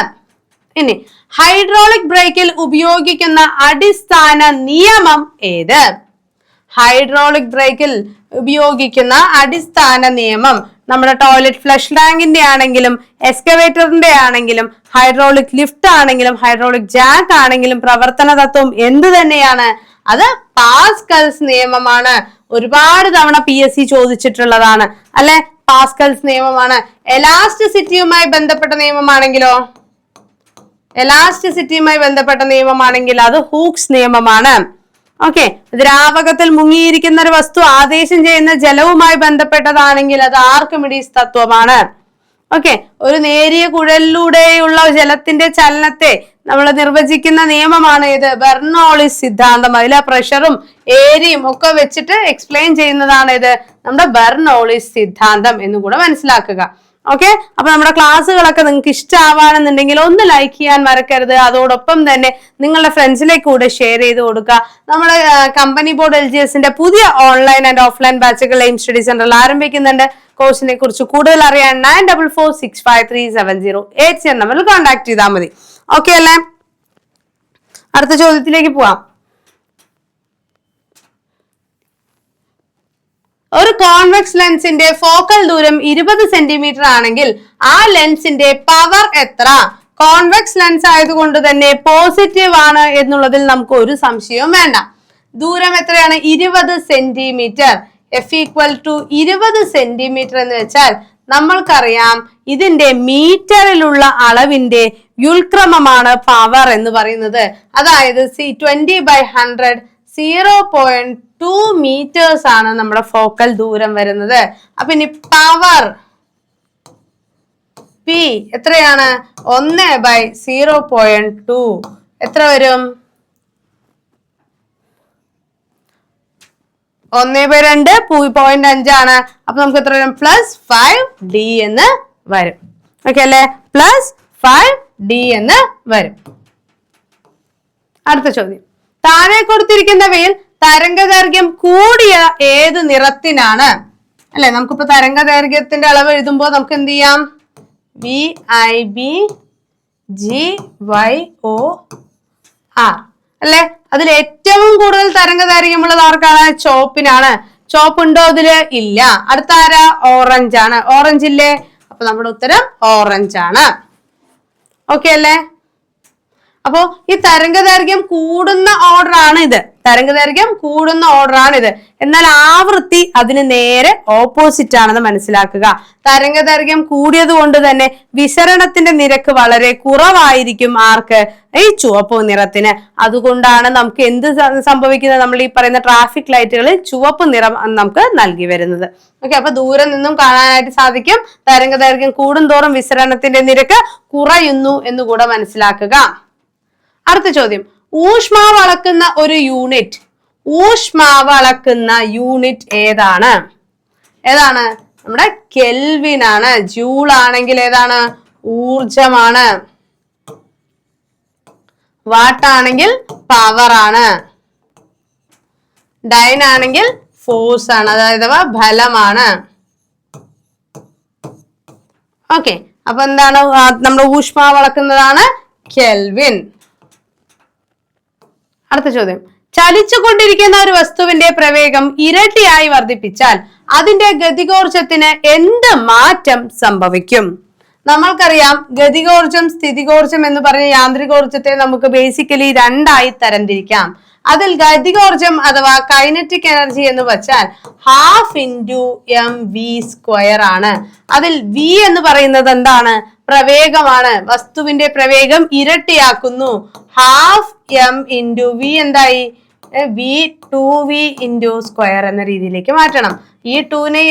ഇനി ഹൈഡ്രോളിക് ബ്രേക്കിൽ ഉപയോഗിക്കുന്ന അടിസ്ഥാന നിയമം ഏത്? ഹൈഡ്രോളിക് ബ്രേക്കിൽ ഉപയോഗിക്കുന്ന അടിസ്ഥാന നിയമം നമ്മുടെ ടോയ്ലറ്റ് ഫ്ലഷ് ടാങ്കിന്റെ ആണെങ്കിലും എക്സ്കവേറ്ററിന്റെ ആണെങ്കിലും ഹൈഡ്രോളിക് ലിഫ്റ്റ് ആണെങ്കിലും ഹൈഡ്രോളിക് ജാക്ക് ആണെങ്കിലും പ്രവർത്തന തത്വം എന്ത് തന്നെയാണ്? അത് പാസ്കൽസ് നിയമമാണ്. ഒരുപാട് തവണ PSC ചോദിച്ചിട്ടുള്ളതാണ് അല്ലെ. പാസ്കൽസ് നിയമമാണ്. എലാസ്റ്റിസിറ്റിയുമായി ബന്ധപ്പെട്ട നിയമമാണെങ്കിലോ? എലാസ്റ്റിസിറ്റിയുമായി ബന്ധപ്പെട്ട നിയമമാണെങ്കിൽ അത് ഹൂക്സ് നിയമമാണ്. ഓക്കെ. ദ്രാവകത്തിൽ മുങ്ങിയിരിക്കുന്ന ഒരു വസ്തു ആദേശം ചെയ്യുന്ന ജലവുമായി ബന്ധപ്പെട്ടതാണെങ്കിൽ അത് ആർക്കിമിഡീസ് തത്വമാണ്. ഓക്കെ. ഒരു നേരിയ കുഴലിലൂടെയുള്ള ജലത്തിന്റെ ചലനത്തെ നമ്മൾ നിർവചിക്കുന്ന നിയമമാണ് ഇത്? ബെർണോളിസ് സിദ്ധാന്തം. അതിലെ പ്രഷറും ഏരിയയും ഒക്കെ വെച്ചിട്ട് എക്സ്പ്ലെയിൻ ചെയ്യുന്നതാണ് ഇത് നമ്മുടെ ബെർണോളിസ് സിദ്ധാന്തം എന്ന് കൂടെ മനസ്സിലാക്കുക. ഓക്കെ. അപ്പൊ നമ്മുടെ ക്ലാസ്സുകളൊക്കെ നിങ്ങൾക്ക് ഇഷ്ടമാവാണെന്നുണ്ടെങ്കിൽ ഒന്ന് ലൈക്ക് ചെയ്യാൻ മറക്കരുത്. അതോടൊപ്പം തന്നെ നിങ്ങളുടെ ഫ്രണ്ട്സിലേക്ക് കൂടെ ഷെയർ ചെയ്ത് കൊടുക്കുക. നമ്മുടെ കമ്പനി ബോർഡ് LGSന്റെ പുതിയ ഓൺലൈൻ ആൻഡ് ഓഫ്ലൈൻ ബാച്ചുകൾ എയിം സ്റ്റഡി സെന്ററിൽ ആരംഭിക്കുന്നുണ്ട്. കോഴ്സിനെ കുറിച്ച് കൂടുതൽ അറിയാൻ 9446537080 നമ്പറിൽ കോൺടാക്ട് ചെയ്താൽ മതി. ഓക്കെ അല്ലേ? അടുത്ത ചോദ്യത്തിലേക്ക് പോവാം. ഒരു കോൺവെക്സ് ലെൻസിന്റെ ഫോക്കൽ ദൂരം 20 സെന്റിമീറ്റർ ആണെങ്കിൽ ആ ലെൻസിന്റെ പവർ എത്ര? കോൺവെക്സ് ലെൻസ് ആയതുകൊണ്ട് തന്നെ പോസിറ്റീവ് ആണ് എന്നുള്ളതിൽ നമുക്ക് ഒരു സംശയവും വേണ്ട. ദൂരം എത്രയാണ്? 20 centimetre. F equal to 20 centimetre എന്ന് വെച്ചാൽ നമ്മൾക്കറിയാം ഇതിന്റെ മീറ്ററിലുള്ള അളവിന്റെ വ്യുൽക്രമമാണ് പവർ എന്ന് പറയുന്നത്. അതായത് 20/100 0.2 മീറ്റേഴ്സ് ആണ് നമ്മുടെ ഫോക്കൽ ദൂരം വരുന്നത്. അപ്പൊ ഇനി പവർ P എത്രയാണ്? 1/0.2 എത്ര വരും? 1/2 0.5 ആണ്. അപ്പൊ നമുക്ക് എത്ര വരും? +5D എന്ന് വരും. ഓക്കെ അല്ലെ? +5D എന്ന് വരും. അടുത്ത ചോദ്യം, താഴെ കൊടുത്തിരിക്കുന്നവയിൽ തരംഗദൈർഘ്യം കൂടിയ ഏത് നിറത്തിനാണ്? അല്ലെ, നമുക്കിപ്പോ തരംഗദൈർഘ്യത്തിന്റെ അളവ് എഴുതുമ്പോൾ നമുക്ക് എന്ത് ചെയ്യാം? VIBGYOR അല്ലെ? അതിൽ ഏറ്റവും കൂടുതൽ തരംഗദൈർഘ്യമുള്ളത് ആർക്കാണ്? ചുവപ്പിനാണ്. ചുവപ്പ് ഉണ്ടോ അതില്? ഇല്ല. അടുത്ത ആരാ? ഓറഞ്ച് ആണ്. ഓറഞ്ച് ഇല്ലേ? അപ്പൊ നമ്മുടെ ഉത്തരം ഓറഞ്ച് ആണ്. ഓക്കെ അല്ലേ? അപ്പോ ഈ തരംഗദൈർഘ്യം കൂടുന്ന ഓർഡർ ആണ് ഇത്. തരംഗദൈർഘ്യം കൂടുന്ന ഓർഡർ ആണ് ഇത്. എന്നാൽ ആവൃത്തി അതിന് നേരെ ഓപ്പോസിറ്റ് ആണെന്ന് മനസ്സിലാക്കുക. തരംഗദൈർഘ്യം കൂടിയത് കൊണ്ട് തന്നെ വിസരണത്തിന്റെ നിരക്ക് വളരെ കുറവായിരിക്കും. ആർക്ക്? ഈ ചുവപ്പ് നിറത്തിന്. അതുകൊണ്ടാണ് നമുക്ക് എന്ത് സംഭവിക്കുന്നത്? നമ്മൾ ഈ പറയുന്ന ട്രാഫിക് ലൈറ്റുകളിൽ ചുവപ്പ് നിറം നമുക്ക് നൽകി വരുന്നത്. ഓക്കെ, അപ്പൊ ദൂരം നിന്നും കാണാനായിട്ട് സാധിക്കും. തരംഗദൈർഘ്യം കൂടുന്തോറും വിസരണത്തിന്റെ നിരക്ക് കുറയുന്നു എന്ന് കൂടെ മനസ്സിലാക്കുക. അടുത്ത ചോദ്യം, ഊഷ്മാവ് അളക്കുന്ന ഒരു യൂണിറ്റ്. ഊഷ്മാവ് അളക്കുന്ന യൂണിറ്റ് ഏതാണ്? ഏതാണ്? നമ്മുടെ കെൽവിൻ ആണ്. ജൂൾ ആണെങ്കിൽ ഏതാണ്? ഊർജമാണ്. വാട്ട് ആണെങ്കിൽ പവർ ആണ്. ഡൈൻ ആണെങ്കിൽ ഫോഴ്സ് ആണ്, അതായത് ബലമാണ്. ഓക്കെ, അപ്പൊ എന്താണ്? നമ്മുടെ ഊഷ്മാവ് അളക്കുന്നതാണ് കെൽവിൻ. അടുത്ത ചോദ്യം, ചലിച്ചുകൊണ്ടിരിക്കുന്ന ഒരു വസ്തുവിന്റെ പ്രവേഗം ഇരട്ടിയായി വർദ്ധിപ്പിച്ചാൽ അതിന്റെ ഗതികോർജത്തിന് എന്ത് മാറ്റം സംഭവിക്കും? നമ്മൾക്കറിയാം ഗതികോർജം, സ്ഥിതികോർജം എന്ന് പറഞ്ഞ യാന്ത്രികോർജത്തെ നമുക്ക് ബേസിക്കലി രണ്ടായി തരംതിരിക്കാം. അതിൽ ഗതികോർജം അഥവാ കൈനറ്റിക് എനർജി എന്ന് വെച്ചാൽ ½ ആണ്. അതിൽ V എന്ന് പറയുന്നത് എന്താണ്? പ്രവേഗമാണ്. വസ്തുവിന്റെ പ്രവേഗം ഇരട്ടിയാക്കുന്നു. ½ എന്തായി? V2V × എന്ന രീതിയിലേക്ക് മാറ്റണം. ഈ 2നെ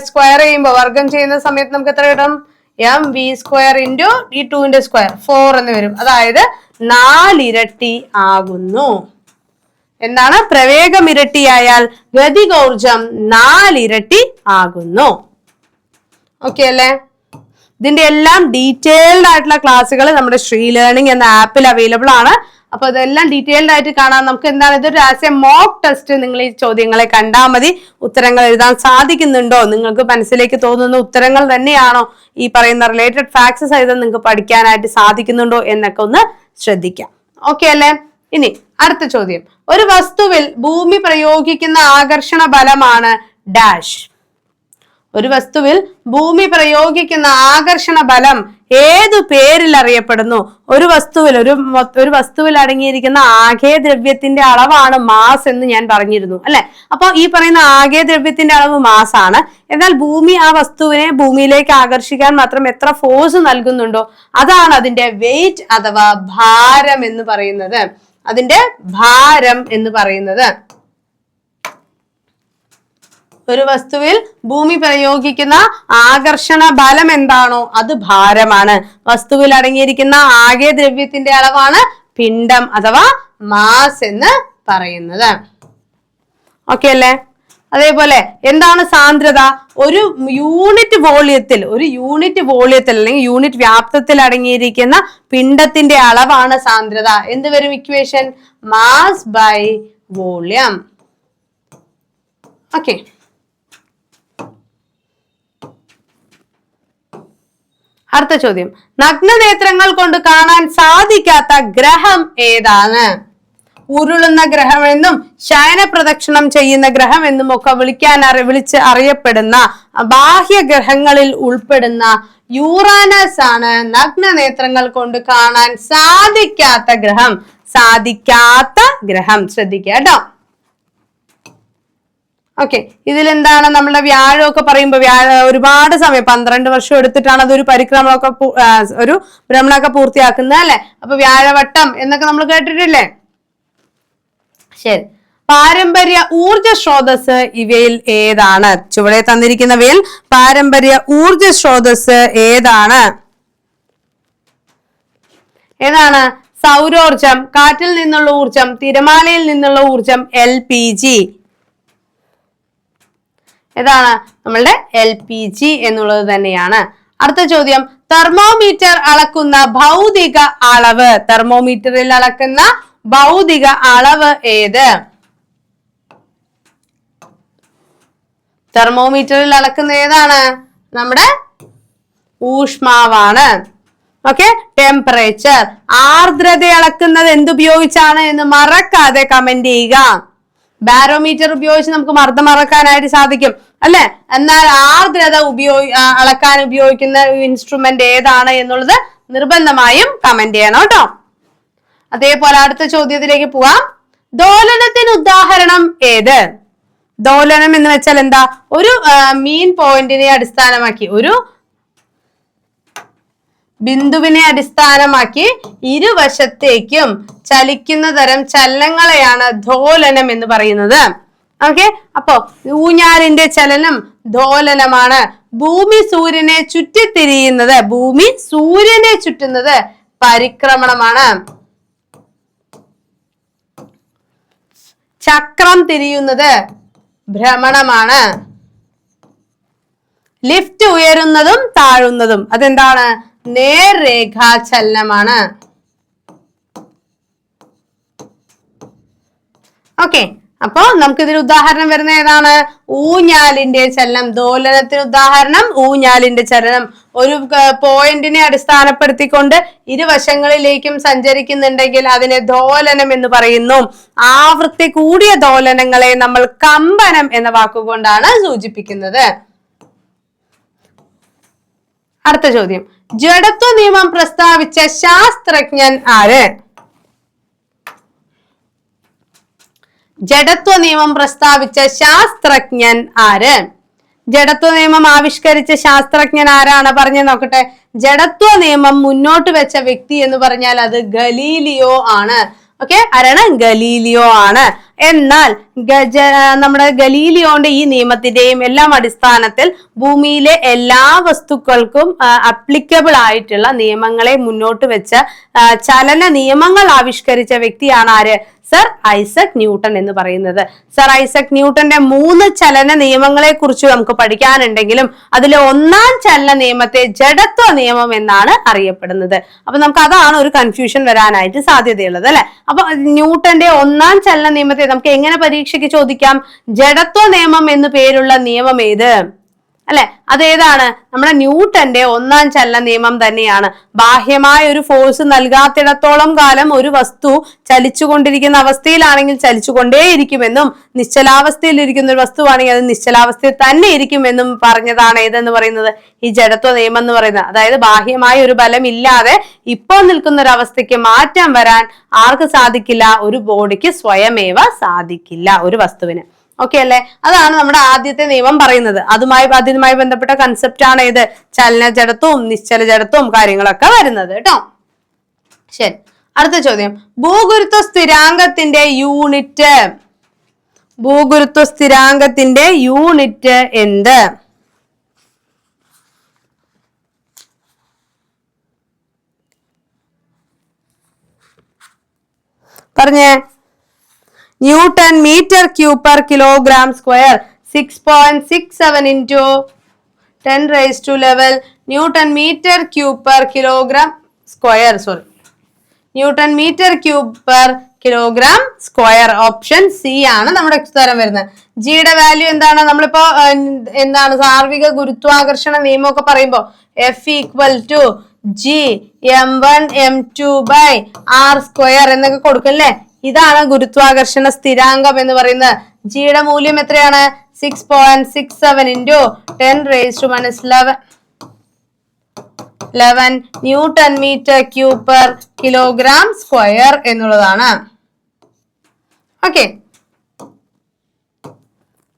സ്ക്വയർ ചെയ്യുമ്പോൾ, വർഗം ചെയ്യുന്ന സമയത്ത് നമുക്ക് എത്ര കിട്ടും? mv² × ഈ 2ന്റെ സ്ക്വയർ 4 എന്ന് വരും. അതായത് 4 ഇരട്ടി ആകുന്നു. എന്താണ്? പ്രവേഗം ഇരട്ടിയായാൽ ഗതികോർജം 4 ഇരട്ടി ആകുന്നു. ഓക്കെ അല്ലേ? ഇതിന്റെ എല്ലാം ഡീറ്റെയിൽഡ് ആയിട്ടുള്ള ക്ലാസ്സുകൾ നമ്മുടെ ശ്രീ ലേണിംഗ് എന്ന ആപ്പിൽ അവൈലബിൾ ആണ്. അപ്പൊ അതെല്ലാം ഡീറ്റെയിൽഡ് ആയിട്ട് കാണാൻ നമുക്ക് എന്താണ് ഇതൊരു ആസ് എ മോക്ക് ടെസ്റ്റ്. നിങ്ങൾ ഈ ചോദ്യങ്ങളെ കണ്ടാൽ മതി. ഉത്തരങ്ങൾ എഴുതാൻ സാധിക്കുന്നുണ്ടോ? നിങ്ങൾക്ക് മനസ്സിലേക്ക് തോന്നുന്ന ഉത്തരങ്ങൾ തന്നെയാണോ ഈ പറയുന്ന റിലേറ്റഡ് ഫാക്ട്സ് സഹിതം നിങ്ങൾക്ക് പഠിക്കാനായിട്ട് സാധിക്കുന്നുണ്ടോ എന്നൊക്കെ ഒന്ന് ശ്രദ്ധിക്കാം. ഓക്കെ അല്ലേ? ഇനി അടുത്ത ചോദ്യം, ഒരു വസ്തുവിൽ ഭൂമി പ്രയോഗിക്കുന്ന ആകർഷണ ബലമാണ് ഡാഷ്. ഒരു വസ്തുവിൽ ഭൂമി പ്രയോഗിക്കുന്ന ആകർഷണ ബലം ഏതു പേരിൽ അറിയപ്പെടുന്നു? ഒരു വസ്തുവിൽ അടങ്ങിയിരിക്കുന്ന ആകെ ദ്രവ്യത്തിന്റെ അളവാണ് മാസ് എന്ന് ഞാൻ പറഞ്ഞിരുന്നു അല്ലെ? അപ്പൊ ഈ പറയുന്ന ആകെ ദ്രവ്യത്തിന്റെ അളവ് മാസ് ആണ്. എന്നാൽ ഭൂമി ആ വസ്തുവിനെ ഭൂമിയിലേക്ക് ആകർഷിക്കാൻ മാത്രം എത്ര ഫോഴ്സ് നൽകുന്നുണ്ടോ അതാണ് അതിന്റെ വെയിറ്റ് അഥവാ ഭാരം എന്ന് പറയുന്നത്. അതിന്റെ ഭാരം എന്ന് പറയുന്നത്. ഒരു വസ്തുവിൽ ഭൂമി പ്രയോഗിക്കുന്ന ആകർഷണ ബലം എന്താണോ അത് ഭാരമാണ്. വസ്തുവിൽ അടങ്ങിയിരിക്കുന്ന ആകെ ദ്രവ്യത്തിന്റെ അളവാണ് പിണ്ഡം അഥവാ മാസ് എന്ന് പറയുന്നത്. ഓക്കെ അല്ലേ? അതേപോലെ എന്താണ് സാന്ദ്രത? ഒരു യൂണിറ്റ് വോളിയത്തിൽ അല്ലെങ്കിൽ യൂണിറ്റ് വ്യാപ്തത്തിൽ അടങ്ങിയിരിക്കുന്ന പിണ്ഡത്തിന്റെ അളവാണ് സാന്ദ്രത. എന്ത് വരും equation? Mass by volume. Okay, അടുത്ത ചോദ്യം, നഗ്നനേത്രങ്ങൾ കൊണ്ട് കാണാൻ സാധിക്കാത്ത ഗ്രഹം ഏതാണ്? ഉരുളുന്ന ഗ്രഹമെന്നും ശയന പ്രദക്ഷിണം ചെയ്യുന്ന ഗ്രഹമെന്നും ഒക്കെ വിളിച്ച് അറിയപ്പെടുന്ന ബാഹ്യ ഗ്രഹങ്ങളിൽ ഉൾപ്പെടുന്ന യൂറാനസ് ആണ് നഗ്നനേത്രങ്ങൾ കൊണ്ട് കാണാൻ സാധിക്കാത്ത ഗ്രഹം. ശ്രദ്ധിക്കുക കേട്ടോ. ഓക്കെ, ഇതിലെന്താണ് നമ്മുടെ വ്യാഴമൊക്കെ പറയുമ്പോൾ ഒരുപാട് സമയം 12 വർഷം എടുത്തിട്ടാണ് അതൊരു പരിക്രമണമൊക്കെ ഒരു ഭ്രമണമൊക്കെ പൂർത്തിയാക്കുന്നത് അല്ലെ. അപ്പൊ വ്യാഴവട്ടം എന്നൊക്കെ നമ്മൾ കേട്ടിട്ടില്ലേ? ശരി, പാരമ്പര്യ ഊർജ സ്രോതസ് ഇവയിൽ ഏതാണ്? ചുവടെ തന്നിരിക്കുന്നവയിൽ പാരമ്പര്യ ഊർജ സ്രോതസ് ഏതാണ്? ഏതാണ്? സൗരോർജം, കാറ്റിൽ നിന്നുള്ള ഊർജം, തിരമാലയിൽ നിന്നുള്ള ഊർജം, LPG. ഏതാണ്? നമ്മളുടെ LPG എന്നുള്ളത് തന്നെയാണ്. അടുത്ത ചോദ്യം, തെർമോമീറ്റർ അളക്കുന്ന ഭൗതിക അളവ്. തെർമോമീറ്ററിൽ അളക്കുന്ന ഭൗതിക അളവ് ഏത്? തെർമോമീറ്ററിൽ അളക്കുന്ന ഏതാണ്? നമ്മുടെ ഊഷ്മാവാണ്. Okay, temperature. ആർദ്രത അളക്കുന്നത് എന്തുപയോഗിച്ചാണ് എന്ന് മറക്കാതെ കമന്റ് ചെയ്യുക. ബാരോമീറ്റർ ഉപയോഗിച്ച് നമുക്ക് മർദ്ദം അളക്കാനായിട്ട് സാധിക്കും അല്ലെ. എന്നാൽ ആർദ്രത അളക്കാൻ ഉപയോഗിക്കുന്ന ഇൻസ്ട്രുമെന്റ് ഏതാണ് എന്നുള്ളത് നിർബന്ധമായും കമന്റ് ചെയ്യണം കേട്ടോ. അതേപോലെ അടുത്ത ചോദ്യത്തിലേക്ക് പോവാം. ദോലനത്തിന് ഉദാഹരണം ഏത്? ദോലനം എന്ന് വെച്ചാൽ എന്താ? ഒരു മീൻ പോയിന്റിനെ അടിസ്ഥാനമാക്കി, ഒരു ബിന്ദുവിനെ അടിസ്ഥാനമാക്കി ഇരുവശത്തേക്കും ചലിക്കുന്ന തരം ചലനങ്ങളെയാണ് ദോലനം എന്ന് പറയുന്നത്. ഓക്കെ, അപ്പോ ഊഞ്ഞാലിന്റെ ചലനം ദോലനമാണ്. ഭൂമി സൂര്യനെ ചുറ്റിത്തിരിയുന്നത്, ഭൂമി സൂര്യനെ ചുറ്റുന്നത് പരിക്രമണമാണ്. ചക്രം തിരിയുന്നത് ഭ്രമണമാണ്. ലിഫ്റ്റ് ഉയരുന്നതും താഴുന്നതും അതെന്താണ്? നേർരേഖാചലനമാണ്. ഓക്കെ, അപ്പോ നമുക്ക് ഇതിന് ഉദാഹരണം വരുന്ന ഏതാണ്? ഊഞ്ഞാലിന്റെ ചലനം. ദോലനത്തിന് ഉദാഹരണം ഊഞ്ഞാലിന്റെ ചലനം. ഒരു പോയിന്റിനെ അടിസ്ഥാനപ്പെടുത്തിക്കൊണ്ട് ഇരുവശങ്ങളിലേക്കും സഞ്ചരിക്കുന്നുണ്ടെങ്കിൽ അതിനെ ദോലനം എന്ന് പറയുന്നു. ആവൃത്തി കൂടിയ ദോലനങ്ങളെ നമ്മൾ കമ്പനം എന്ന വാക്കുകൊണ്ടാണ് സൂചിപ്പിക്കുന്നത്. അടുത്ത ചോദ്യം, ജഡത്വ നിയമം പ്രസ്താവിച്ച ശാസ്ത്രജ്ഞൻ ആര്? ജഡത്വ നിയമം പ്രസ്താവിച്ച ശാസ്ത്രജ്ഞൻ ആര്? ജഡത്വ നിയമം ആവിഷ്കരിച്ച ശാസ്ത്രജ്ഞൻ ആരാണ്? പറഞ്ഞു നോക്കട്ടെ. ജഡത്വ നിയമം മുന്നോട്ട് വെച്ച വ്യക്തി എന്ന് പറഞ്ഞാൽ അത് ഗലീലിയോ ആണ്. ഓക്കെ, ആരാണ്? ഗലീലിയോ ആണ്. എന്നാൽ നമ്മുടെ ഗലീലിയോന്റെ ഈ നിയമത്തിന്റെയും എല്ലാം അടിസ്ഥാനത്തിൽ ഭൂമിയിലെ എല്ലാ വസ്തുക്കൾക്കും അപ്ലിക്കബിൾ ആയിട്ടുള്ള നിയമങ്ങളെ മുന്നോട്ട് വെച്ച ചലന നിയമങ്ങൾ ആവിഷ്കരിച്ച വ്യക്തിയാണ് ആര്? സർ ഐസക് ന്യൂട്ടൺ എന്ന് പറയുന്നത്. സർ ഐസക് ന്യൂട്ടന്റെ 3 ചലന നിയമങ്ങളെ കുറിച്ച് നമുക്ക് പഠിക്കാനുണ്ടെങ്കിലും അതിലെ 1ാം ചലന നിയമത്തെ ജഡത്വ നിയമം എന്നാണ് അറിയപ്പെടുന്നത്. അപ്പൊ നമുക്ക് അതാണ് ഒരു കൺഫ്യൂഷൻ വരാനായിട്ട് സാധ്യതയുള്ളത് അല്ലെ. അപ്പൊ ന്യൂട്ടന്റെ 1ാം ചലന നിയമത്തെ നമുക്ക് എങ്ങനെ പരീക്ഷയ്ക്ക് ചോദിക്കാം? ജഡത്വ നിയമം എന്ന് പേരുള്ള നിയമം ഏത് അല്ലെ? അതേതാണ്? നമ്മുടെ ന്യൂട്ടന്റെ 1ാം ചലന നിയമം തന്നെയാണ്. ബാഹ്യമായ ഒരു ഫോഴ്സ് നൽകാത്തിടത്തോളം കാലം ഒരു വസ്തു ചലിച്ചുകൊണ്ടിരിക്കുന്ന അവസ്ഥയിലാണെങ്കിൽ ചലിച്ചുകൊണ്ടേയിരിക്കുമെന്നും നിശ്ചലാവസ്ഥയിൽ ഇരിക്കുന്ന ഒരു വസ്തുവാണെങ്കിൽ അത് നിശ്ചലാവസ്ഥയിൽ തന്നെ ഇരിക്കുമെന്നും പറഞ്ഞതാണ് ഏതെന്ന് പറയുന്നത്? ഈ ജഡത്വ നിയമം എന്ന് പറയുന്നത്. അതായത് ബാഹ്യമായ ഒരു ബലം ഇല്ലാതെ ഇപ്പോൾ നിൽക്കുന്ന ഒരു അവസ്ഥയ്ക്ക് മാറ്റം വരാൻ ആർക്ക് സാധിക്കില്ല? ഒരു ബോഡിക്ക് സ്വയമേവ സാധിക്കില്ല, ഒരു വസ്തുവിന്. ഓക്കെ അല്ലെ? അതാണ് നമ്മുടെ ആദ്യത്തെ നിയമം പറയുന്നത്. അതുമായി ബന്ധപ്പെട്ട കൺസെപ്റ്റ് ആണ് ഇത് ചലന ജഡത്വവും നിശ്ചല ജഡത്വവും കാര്യങ്ങളൊക്കെ വരുന്നത് കേട്ടോ. ശരി, അടുത്ത ചോദ്യം, ഭൂഗുരുത്വ സ്ഥിരാങ്കത്തിന്റെ യൂണിറ്റ്. ഭൂഗുരുത്വ സ്ഥിരാങ്കത്തിന്റെ യൂണിറ്റ് എന്ത്? പറഞ്ഞേ. Newton metre cube per kilogram square. 6.67 into 10 raised to 11 newton metre cube per kilogram square. Newton metre cube per kilogram square. Option C ആണ് നമ്മുടെ ഉത്തരം വരുന്നത്. ജിയുടെ വാല്യൂ എന്താണ്? നമ്മളിപ്പോ എന്താണ് സാർവിക ഗുരുത്വാകർഷണ നിയമമൊക്കെ പറയുമ്പോ F = G m1 m2 by r square എന്നൊക്കെ കൊടുക്കല്ലേ. ഇതാണ് ഗുരുത്വാകർഷണ സ്ഥിരാങ്കം എന്ന് പറയുന്നത്. ജിയുടെ മൂല്യം എത്രയാണ്? 6.67 into 10 raised to -11 newton metre cube per kilogram square എന്നുള്ളതാണ്. ഓക്കെ,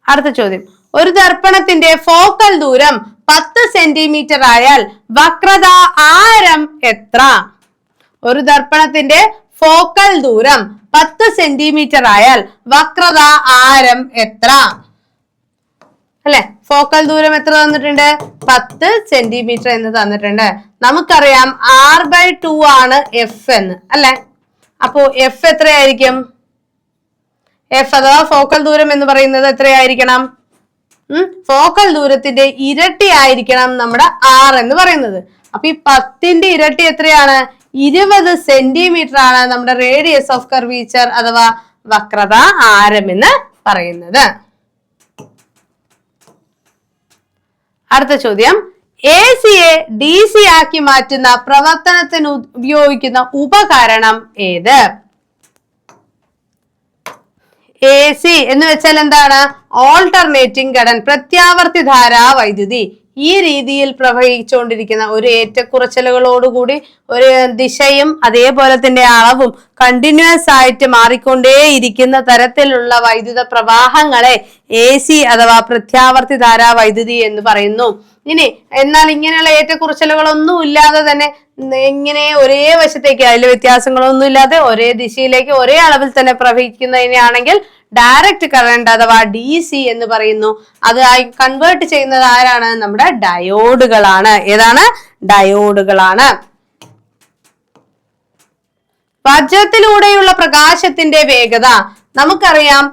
അടുത്ത ചോദ്യം, ഒരു ദർപ്പണത്തിന്റെ ഫോക്കൽ ദൂരം 10 സെന്റിമീറ്റർ ആയാൽ വക്രത ആരം എത്ര? ഒരു ദർപ്പണത്തിന്റെ ഫോക്കൽ ദൂരം 10 സെന്റിമീറ്റർ ആയാൽ വക്രത ആരം എത്ര? അല്ലെ, ഫോക്കൽ ദൂരം എത്ര തന്നിട്ടുണ്ട്? 10 സെന്റിമീറ്റർ എന്ന് തന്നിട്ടുണ്ട്. നമുക്കറിയാം R/2 ആണ് എഫ് എന്ന്, അല്ലെ? അപ്പോ എഫ് എത്രയായിരിക്കും? എഫ് അഥവാ ഫോക്കൽ ദൂരം എന്ന് പറയുന്നത് എത്രയായിരിക്കണം? ഫോക്കൽ ദൂരത്തിന്റെ ഇരട്ടി ആയിരിക്കണം നമ്മുടെ ആർ എന്ന് പറയുന്നത്. അപ്പൊ ഈ 10ന്റെ ഇരട്ടി എത്രയാണ്? 20 സെന്റിമീറ്റർ ആണ് നമ്മുടെ റേഡിയസ് ഓഫ് കർവീച്ചർ അഥവാ വക്രത ആരം എന്ന് പറയുന്നത്. അടുത്ത ചോദ്യം, AC-യെ DC ആക്കി മാറ്റുന്ന പ്രവർത്തനത്തിന് ഉപയോഗിക്കുന്ന ഉപകരണം ഏത്? AC എന്ന് വെച്ചാൽ എന്താണ്? ഓൾട്ടർനേറ്റിംഗ് കറന്റ്, പ്രത്യാവർത്തി ധാരാ വൈദ്യുതി. ഈ രീതിയിൽ പ്രവഹിച്ചുകൊണ്ടിരിക്കുന്ന ഒരു ഏറ്റക്കുറച്ചിലുകളോടുകൂടി ഒരു ദിശയും അതേപോലെ തന്നെ അളവും കണ്ടിന്യൂസ് ആയിട്ട് മാറിക്കൊണ്ടേയിരിക്കുന്ന തരത്തിലുള്ള വൈദ്യുത പ്രവാഹങ്ങളെ AC അഥവാ പ്രത്യാവർത്തി ധാരാ വൈദ്യുതി എന്ന് പറയുന്നു. ഇനി എന്നാൽ ഇങ്ങനെയുള്ള ഏറ്റക്കുറച്ചിലുകളൊന്നും ഇല്ലാതെ തന്നെ ഇങ്ങനെ ഒരേ വശത്തേക്ക്, അതിൽ വ്യത്യാസങ്ങളൊന്നും ഇല്ലാതെ ഒരേ ദിശയിലേക്ക് ഒരേ അളവിൽ തന്നെ പ്രവഹിക്കുന്നതിനാണെങ്കിൽ ഡയറക്റ്റ് കറണ്ട് അഥവാ DC എന്ന് പറയുന്നു. അത് കൺവേർട്ട് ചെയ്യുന്നത് ആരാണ്? നമ്മുടെ ഡയോഡുകളാണ്. ഏതാണ്? ഡയോഡുകളാണ്. വജ്രത്തിലൂടെയുള്ള പ്രകാശത്തിന്റെ വേഗത നമുക്കറിയാം.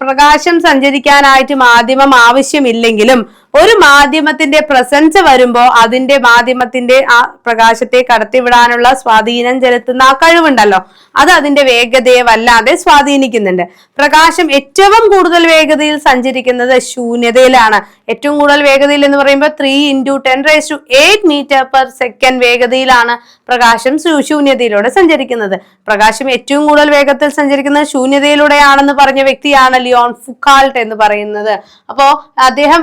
പ്രകാശം സഞ്ചരിക്കാനായിട്ട് മാധ്യമം ആവശ്യമില്ലെങ്കിലും ഒരു മാധ്യമത്തിന്റെ പ്രസൻസ് വരുമ്പോ അതിന്റെ മാധ്യമത്തിന്റെ ആ പ്രകാശത്തെ കടത്തിവിടാനുള്ള സ്വാധീനം ചെലുത്തുന്ന ആ കഴിവുണ്ടല്ലോ, അത് അതിന്റെ വേഗതയെ വല്ലാതെ സ്വാധീനിക്കുന്നുണ്ട്. പ്രകാശം ഏറ്റവും കൂടുതൽ വേഗതയിൽ സഞ്ചരിക്കുന്നത് ശൂന്യതയിലാണ്. ഏറ്റവും കൂടുതൽ വേഗതയിൽ എന്ന് പറയുമ്പോൾ 3 × 10⁸ മീറ്റർ/സെക്കൻഡ് വേഗതയിലാണ് പ്രകാശം ശൂന്യതയിലൂടെ സഞ്ചരിക്കുന്നത്. പ്രകാശം ഏറ്റവും കൂടുതൽ വേഗത്തിൽ സഞ്ചരിക്കുന്നത് ശൂന്യതയിലൂടെയാണെന്ന് പറഞ്ഞ വ്യക്തിയാണ് ലിയോൺ ഫുക്കാൾട്ട് എന്ന് പറയുന്നത്. അപ്പോ അദ്ദേഹം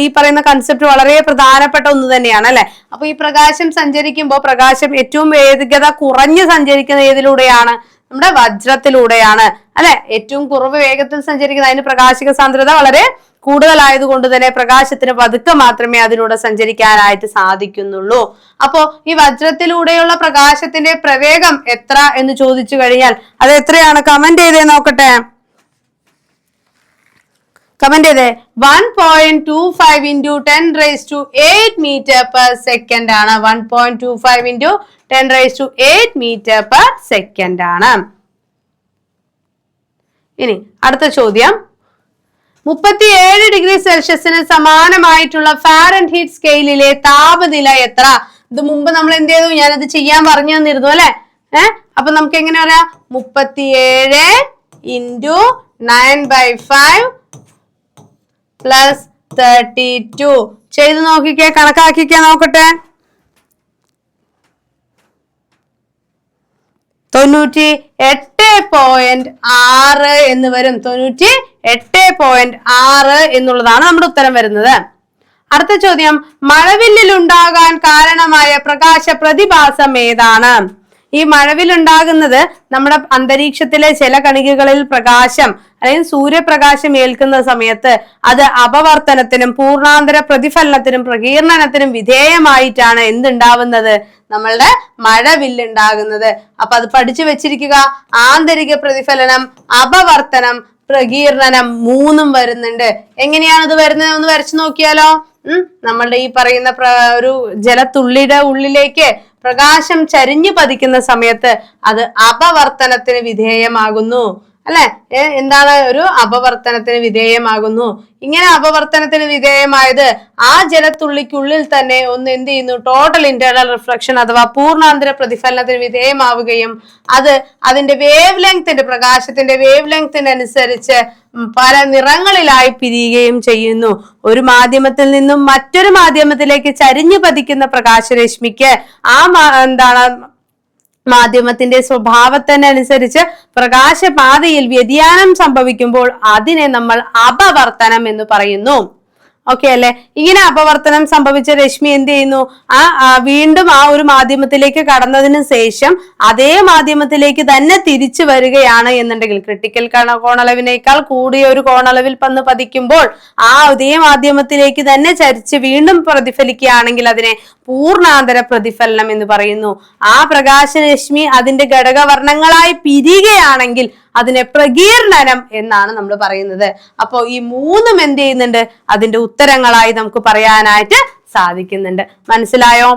ഈ പറയുന്ന കൺസെപ്റ്റ് വളരെ പ്രധാനപ്പെട്ട ഒന്ന് തന്നെയാണ്, അല്ലെ? അപ്പൊ ഈ പ്രകാശം സഞ്ചരിക്കുമ്പോൾ പ്രകാശം ഏറ്റവും വേഗത കുറഞ്ഞ് സഞ്ചരിക്കുന്ന ഏതിലൂടെയാണ്? നമ്മുടെ വജ്രത്തിലൂടെയാണ്, അല്ലെ? ഏറ്റവും കുറവ് വേഗത്തിൽ സഞ്ചരിക്കുന്ന, അതിന് പ്രകാശിക സാന്ദ്രത വളരെ കൂടുതലായതുകൊണ്ട് തന്നെ പ്രകാശത്തിന് പതുക്കെ മാത്രമേ അതിലൂടെ സഞ്ചരിക്കാനായിട്ട് സാധിക്കുന്നുള്ളൂ. അപ്പോ ഈ വജ്രത്തിലൂടെയുള്ള പ്രകാശത്തിന്റെ പ്രവേഗം എത്ര എന്ന് ചോദിച്ചു കഴിഞ്ഞാൽ അത് എത്രയാണ്? കമന്റ് ചെയ്തേ നോക്കട്ടെ. കമന്റ് ചെയ്തേ. 1.25 × 10⁸ മീറ്റർ/സെക്കൻഡ് ആണ്. 1.25 × 10⁸ മീറ്റർ/സെക്കൻഡ് ആണ്. ഇനി അടുത്ത ചോദ്യം, 37 ഡിഗ്രി സെൽഷ്യസിന് സമാനമായിട്ടുള്ള ഫാരൻഹീറ്റ് സ്കെയിലിലെ താപനില എത്ര? ഇത് മുമ്പ് നമ്മൾ എന്ത് ചെയ്തു? ഞാനത് ചെയ്യാൻ പറഞ്ഞു തന്നിരുന്നു, അല്ലെ? അപ്പൊ നമുക്ക് എങ്ങനെ പറയാം? 37 × 9/5 + 32 ചെയ്ത് നോക്കിക്കേ, കണക്കാക്കിക്കേ നോക്കട്ടെ. 98.6 എന്ന് വരും. 98.6 എന്നുള്ളതാണ് നമ്മുടെ ഉത്തരം വരുന്നത്. അടുത്ത ചോദ്യം, മഴവില്ലിൽ ഉണ്ടാകാൻ കാരണമായ പ്രകാശ പ്രതിഭാസം ഏതാണ്? ഈ മഴവില്ലുണ്ടാകുന്നത് നമ്മുടെ അന്തരീക്ഷത്തിലെ ചില കണികകളിൽ പ്രകാശം അല്ലെങ്കിൽ സൂര്യപ്രകാശം ഏൽക്കുന്ന സമയത്ത് അത് അപവർത്തനത്തിനും പൂർണ്ണാന്തര പ്രതിഫലനത്തിനും പ്രകീർണനത്തിനും വിധേയമായിട്ടാണ് എന്തുണ്ടാവുന്നത്? നമ്മളുടെ മഴവില്ലുണ്ടാകുന്നത്. അപ്പൊ അത് പഠിച്ചു വെച്ചിരിക്കുക. ആന്തരിക പ്രതിഫലനം, അപവർത്തനം, പ്രകീർണനം മൂന്നും വരുന്നുണ്ട്. എങ്ങനെയാണ് ഇത് വരുന്നത് ഒന്ന് വരച്ചു നോക്കിയാലോ. നമ്മളുടെ ഈ പറയുന്ന ഒരു ജലത്തുള്ളിയുടെ ഉള്ളിലേക്ക് പ്രകാശം ചരിഞ്ഞു പതിക്കുന്ന സമയത്ത് അത് അപവർത്തനത്തിന് വിധേയമാകുന്നു, അല്ലെ? എന്താണ്? ഒരു അപവർത്തനത്തിന് വിധേയമാകുന്നു. ഇങ്ങനെ അപവർത്തനത്തിന് വിധേയമായത് ആ ജലത്തുള്ളിക്കുള്ളിൽ തന്നെ ഒന്ന് എന്ത് ചെയ്യുന്നു? ടോട്ടൽ ഇന്റേണൽ റിഫ്ലക്ഷൻ അഥവാ പൂർണ്ണാന്തര പ്രതിഫലനത്തിന് വിധേയമാവുകയും അത് അതിന്റെ വേവ് ലെങ്ത്തിന്റെ, പ്രകാശത്തിന്റെ വേവ് ലെങ്ത്തിനനുസരിച്ച് പല നിറങ്ങളിലായി പിരിയുകയും ചെയ്യുന്നു. ഒരു മാധ്യമത്തിൽ നിന്നും മറ്റൊരു മാധ്യമത്തിലേക്ക് ചരിഞ്ഞു പതിക്കുന്ന പ്രകാശരശ്മിക്ക് ആ മാധ്യമത്തിന്റെ സ്വഭാവത്തിനനുസരിച്ച് പ്രകാശപാതയിൽ വ്യതിയാനം സംഭവിക്കുമ്പോൾ അതിനെ നമ്മൾ അപവർത്തനം എന്ന് പറയുന്നു. ഓക്കെ അല്ലെ? ഇങ്ങനെ അപവർത്തനം സംഭവിച്ച രശ്മി എന്ത് ചെയ്യുന്നു? വീണ്ടും ആ ഒരു മാധ്യമത്തിലേക്ക് കടന്നതിന് ശേഷം അതേ മാധ്യമത്തിലേക്ക് തന്നെ തിരിച്ചു വരികയാണ് എന്നുണ്ടെങ്കിൽ, ക്രിട്ടിക്കൽ കോണളവിനേക്കാൾ കൂടിയ ഒരു കോണളവിൽ വന്ന് പതിക്കുമ്പോൾ ആ അതേ മാധ്യമത്തിലേക്ക് തന്നെ ചരിച്ച് വീണ്ടും പ്രതിഫലിക്കുകയാണെങ്കിൽ അതിനെ പൂർണ്ണാന്തര പ്രതിഫലനം എന്ന് പറയുന്നു. ആ പ്രകാശരശ്മി അതിന്റെ ഘടകവർണ്ണങ്ങളായി പിരിയുകയാണെങ്കിൽ അതിനെ പ്രകീർണനം എന്നാണ് നമ്മൾ പറയുന്നത്. അപ്പോ ഈ മൂന്നും എന്ത് ചെയ്യുന്നുണ്ട്? അതിന്റെ ഉത്തരങ്ങളായി നമുക്ക് പറയാനായിട്ട് സാധിക്കുന്നുണ്ട്. മനസ്സിലായോ?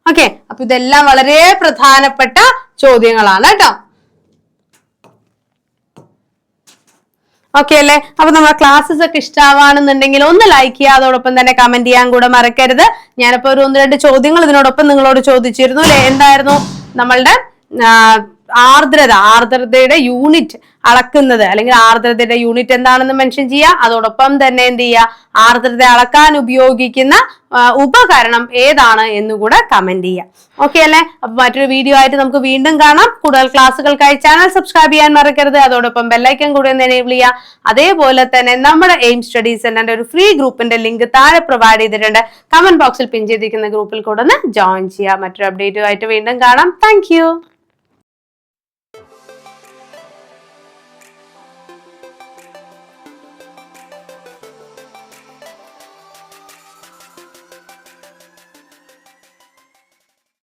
ഓക്കെ, അപ്പൊ ഇതെല്ലാം വളരെ പ്രധാനപ്പെട്ട ചോദ്യങ്ങളാണ് കേട്ടോ. ഓക്കെ അല്ലെ? അപ്പൊ നമ്മുടെ ക്ലാസ്സസ് ഒക്കെ ഇഷ്ടമാണെന്നുണ്ടെങ്കിൽ ഒന്ന് ലൈക്ക് ചെയ്യുക, അതോടൊപ്പം തന്നെ കമന്റ് ചെയ്യാൻ കൂടെ മറക്കരുത്. ഞാനിപ്പോ ഒരു 1-2 ചോദ്യങ്ങൾ ഇതിനോടൊപ്പം നിങ്ങളോട് ചോദിച്ചിരുന്നു അല്ലെ? എന്തായിരുന്നു? നമ്മളുടെ ആർദ്രതയുടെ യൂണിറ്റ് അളക്കുന്നത്, അല്ലെങ്കിൽ ആർദ്രതയുടെ യൂണിറ്റ് എന്താണെന്ന് മെൻഷൻ ചെയ്യുക. അതോടൊപ്പം തന്നെ എന്ത് ചെയ്യുക? ആർദ്രത അളക്കാൻ ഉപയോഗിക്കുന്ന ഉപകരണം ഏതാണ് എന്നുകൂടെ കമന്റ് ചെയ്യുക. ഓക്കെ അല്ലെ? അപ്പൊ മറ്റൊരു വീഡിയോ ആയിട്ട് നമുക്ക് വീണ്ടും കാണാം. കൂടുതൽ ക്ലാസ്സുകൾക്കായി ചാനൽ സബ്സ്ക്രൈബ് ചെയ്യാൻ മറക്കരുത്. അതോടൊപ്പം ബെല്ലൈക്കൻ കൂടെ ഒന്ന് എനേബിൾ ചെയ്യുക. അതേപോലെ തന്നെ നമ്മുടെ എയിം സ്റ്റഡി സെന്ററിന്റെ ഒരു ഫ്രീ ഗ്രൂപ്പിന്റെ ലിങ്ക് താഴെ പ്രൊവൈഡ് ചെയ്തിട്ടുണ്ട്. കമന്റ് ബോക്സിൽ പിൻ ചെയ്തിരിക്കുന്ന ഗ്രൂപ്പിൽ കൂടെ ഒന്ന് ജോയിൻ ചെയ്യുക. മറ്റൊരു അപ്ഡേറ്റുമായിട്ട് വീണ്ടും കാണാം. താങ്ക്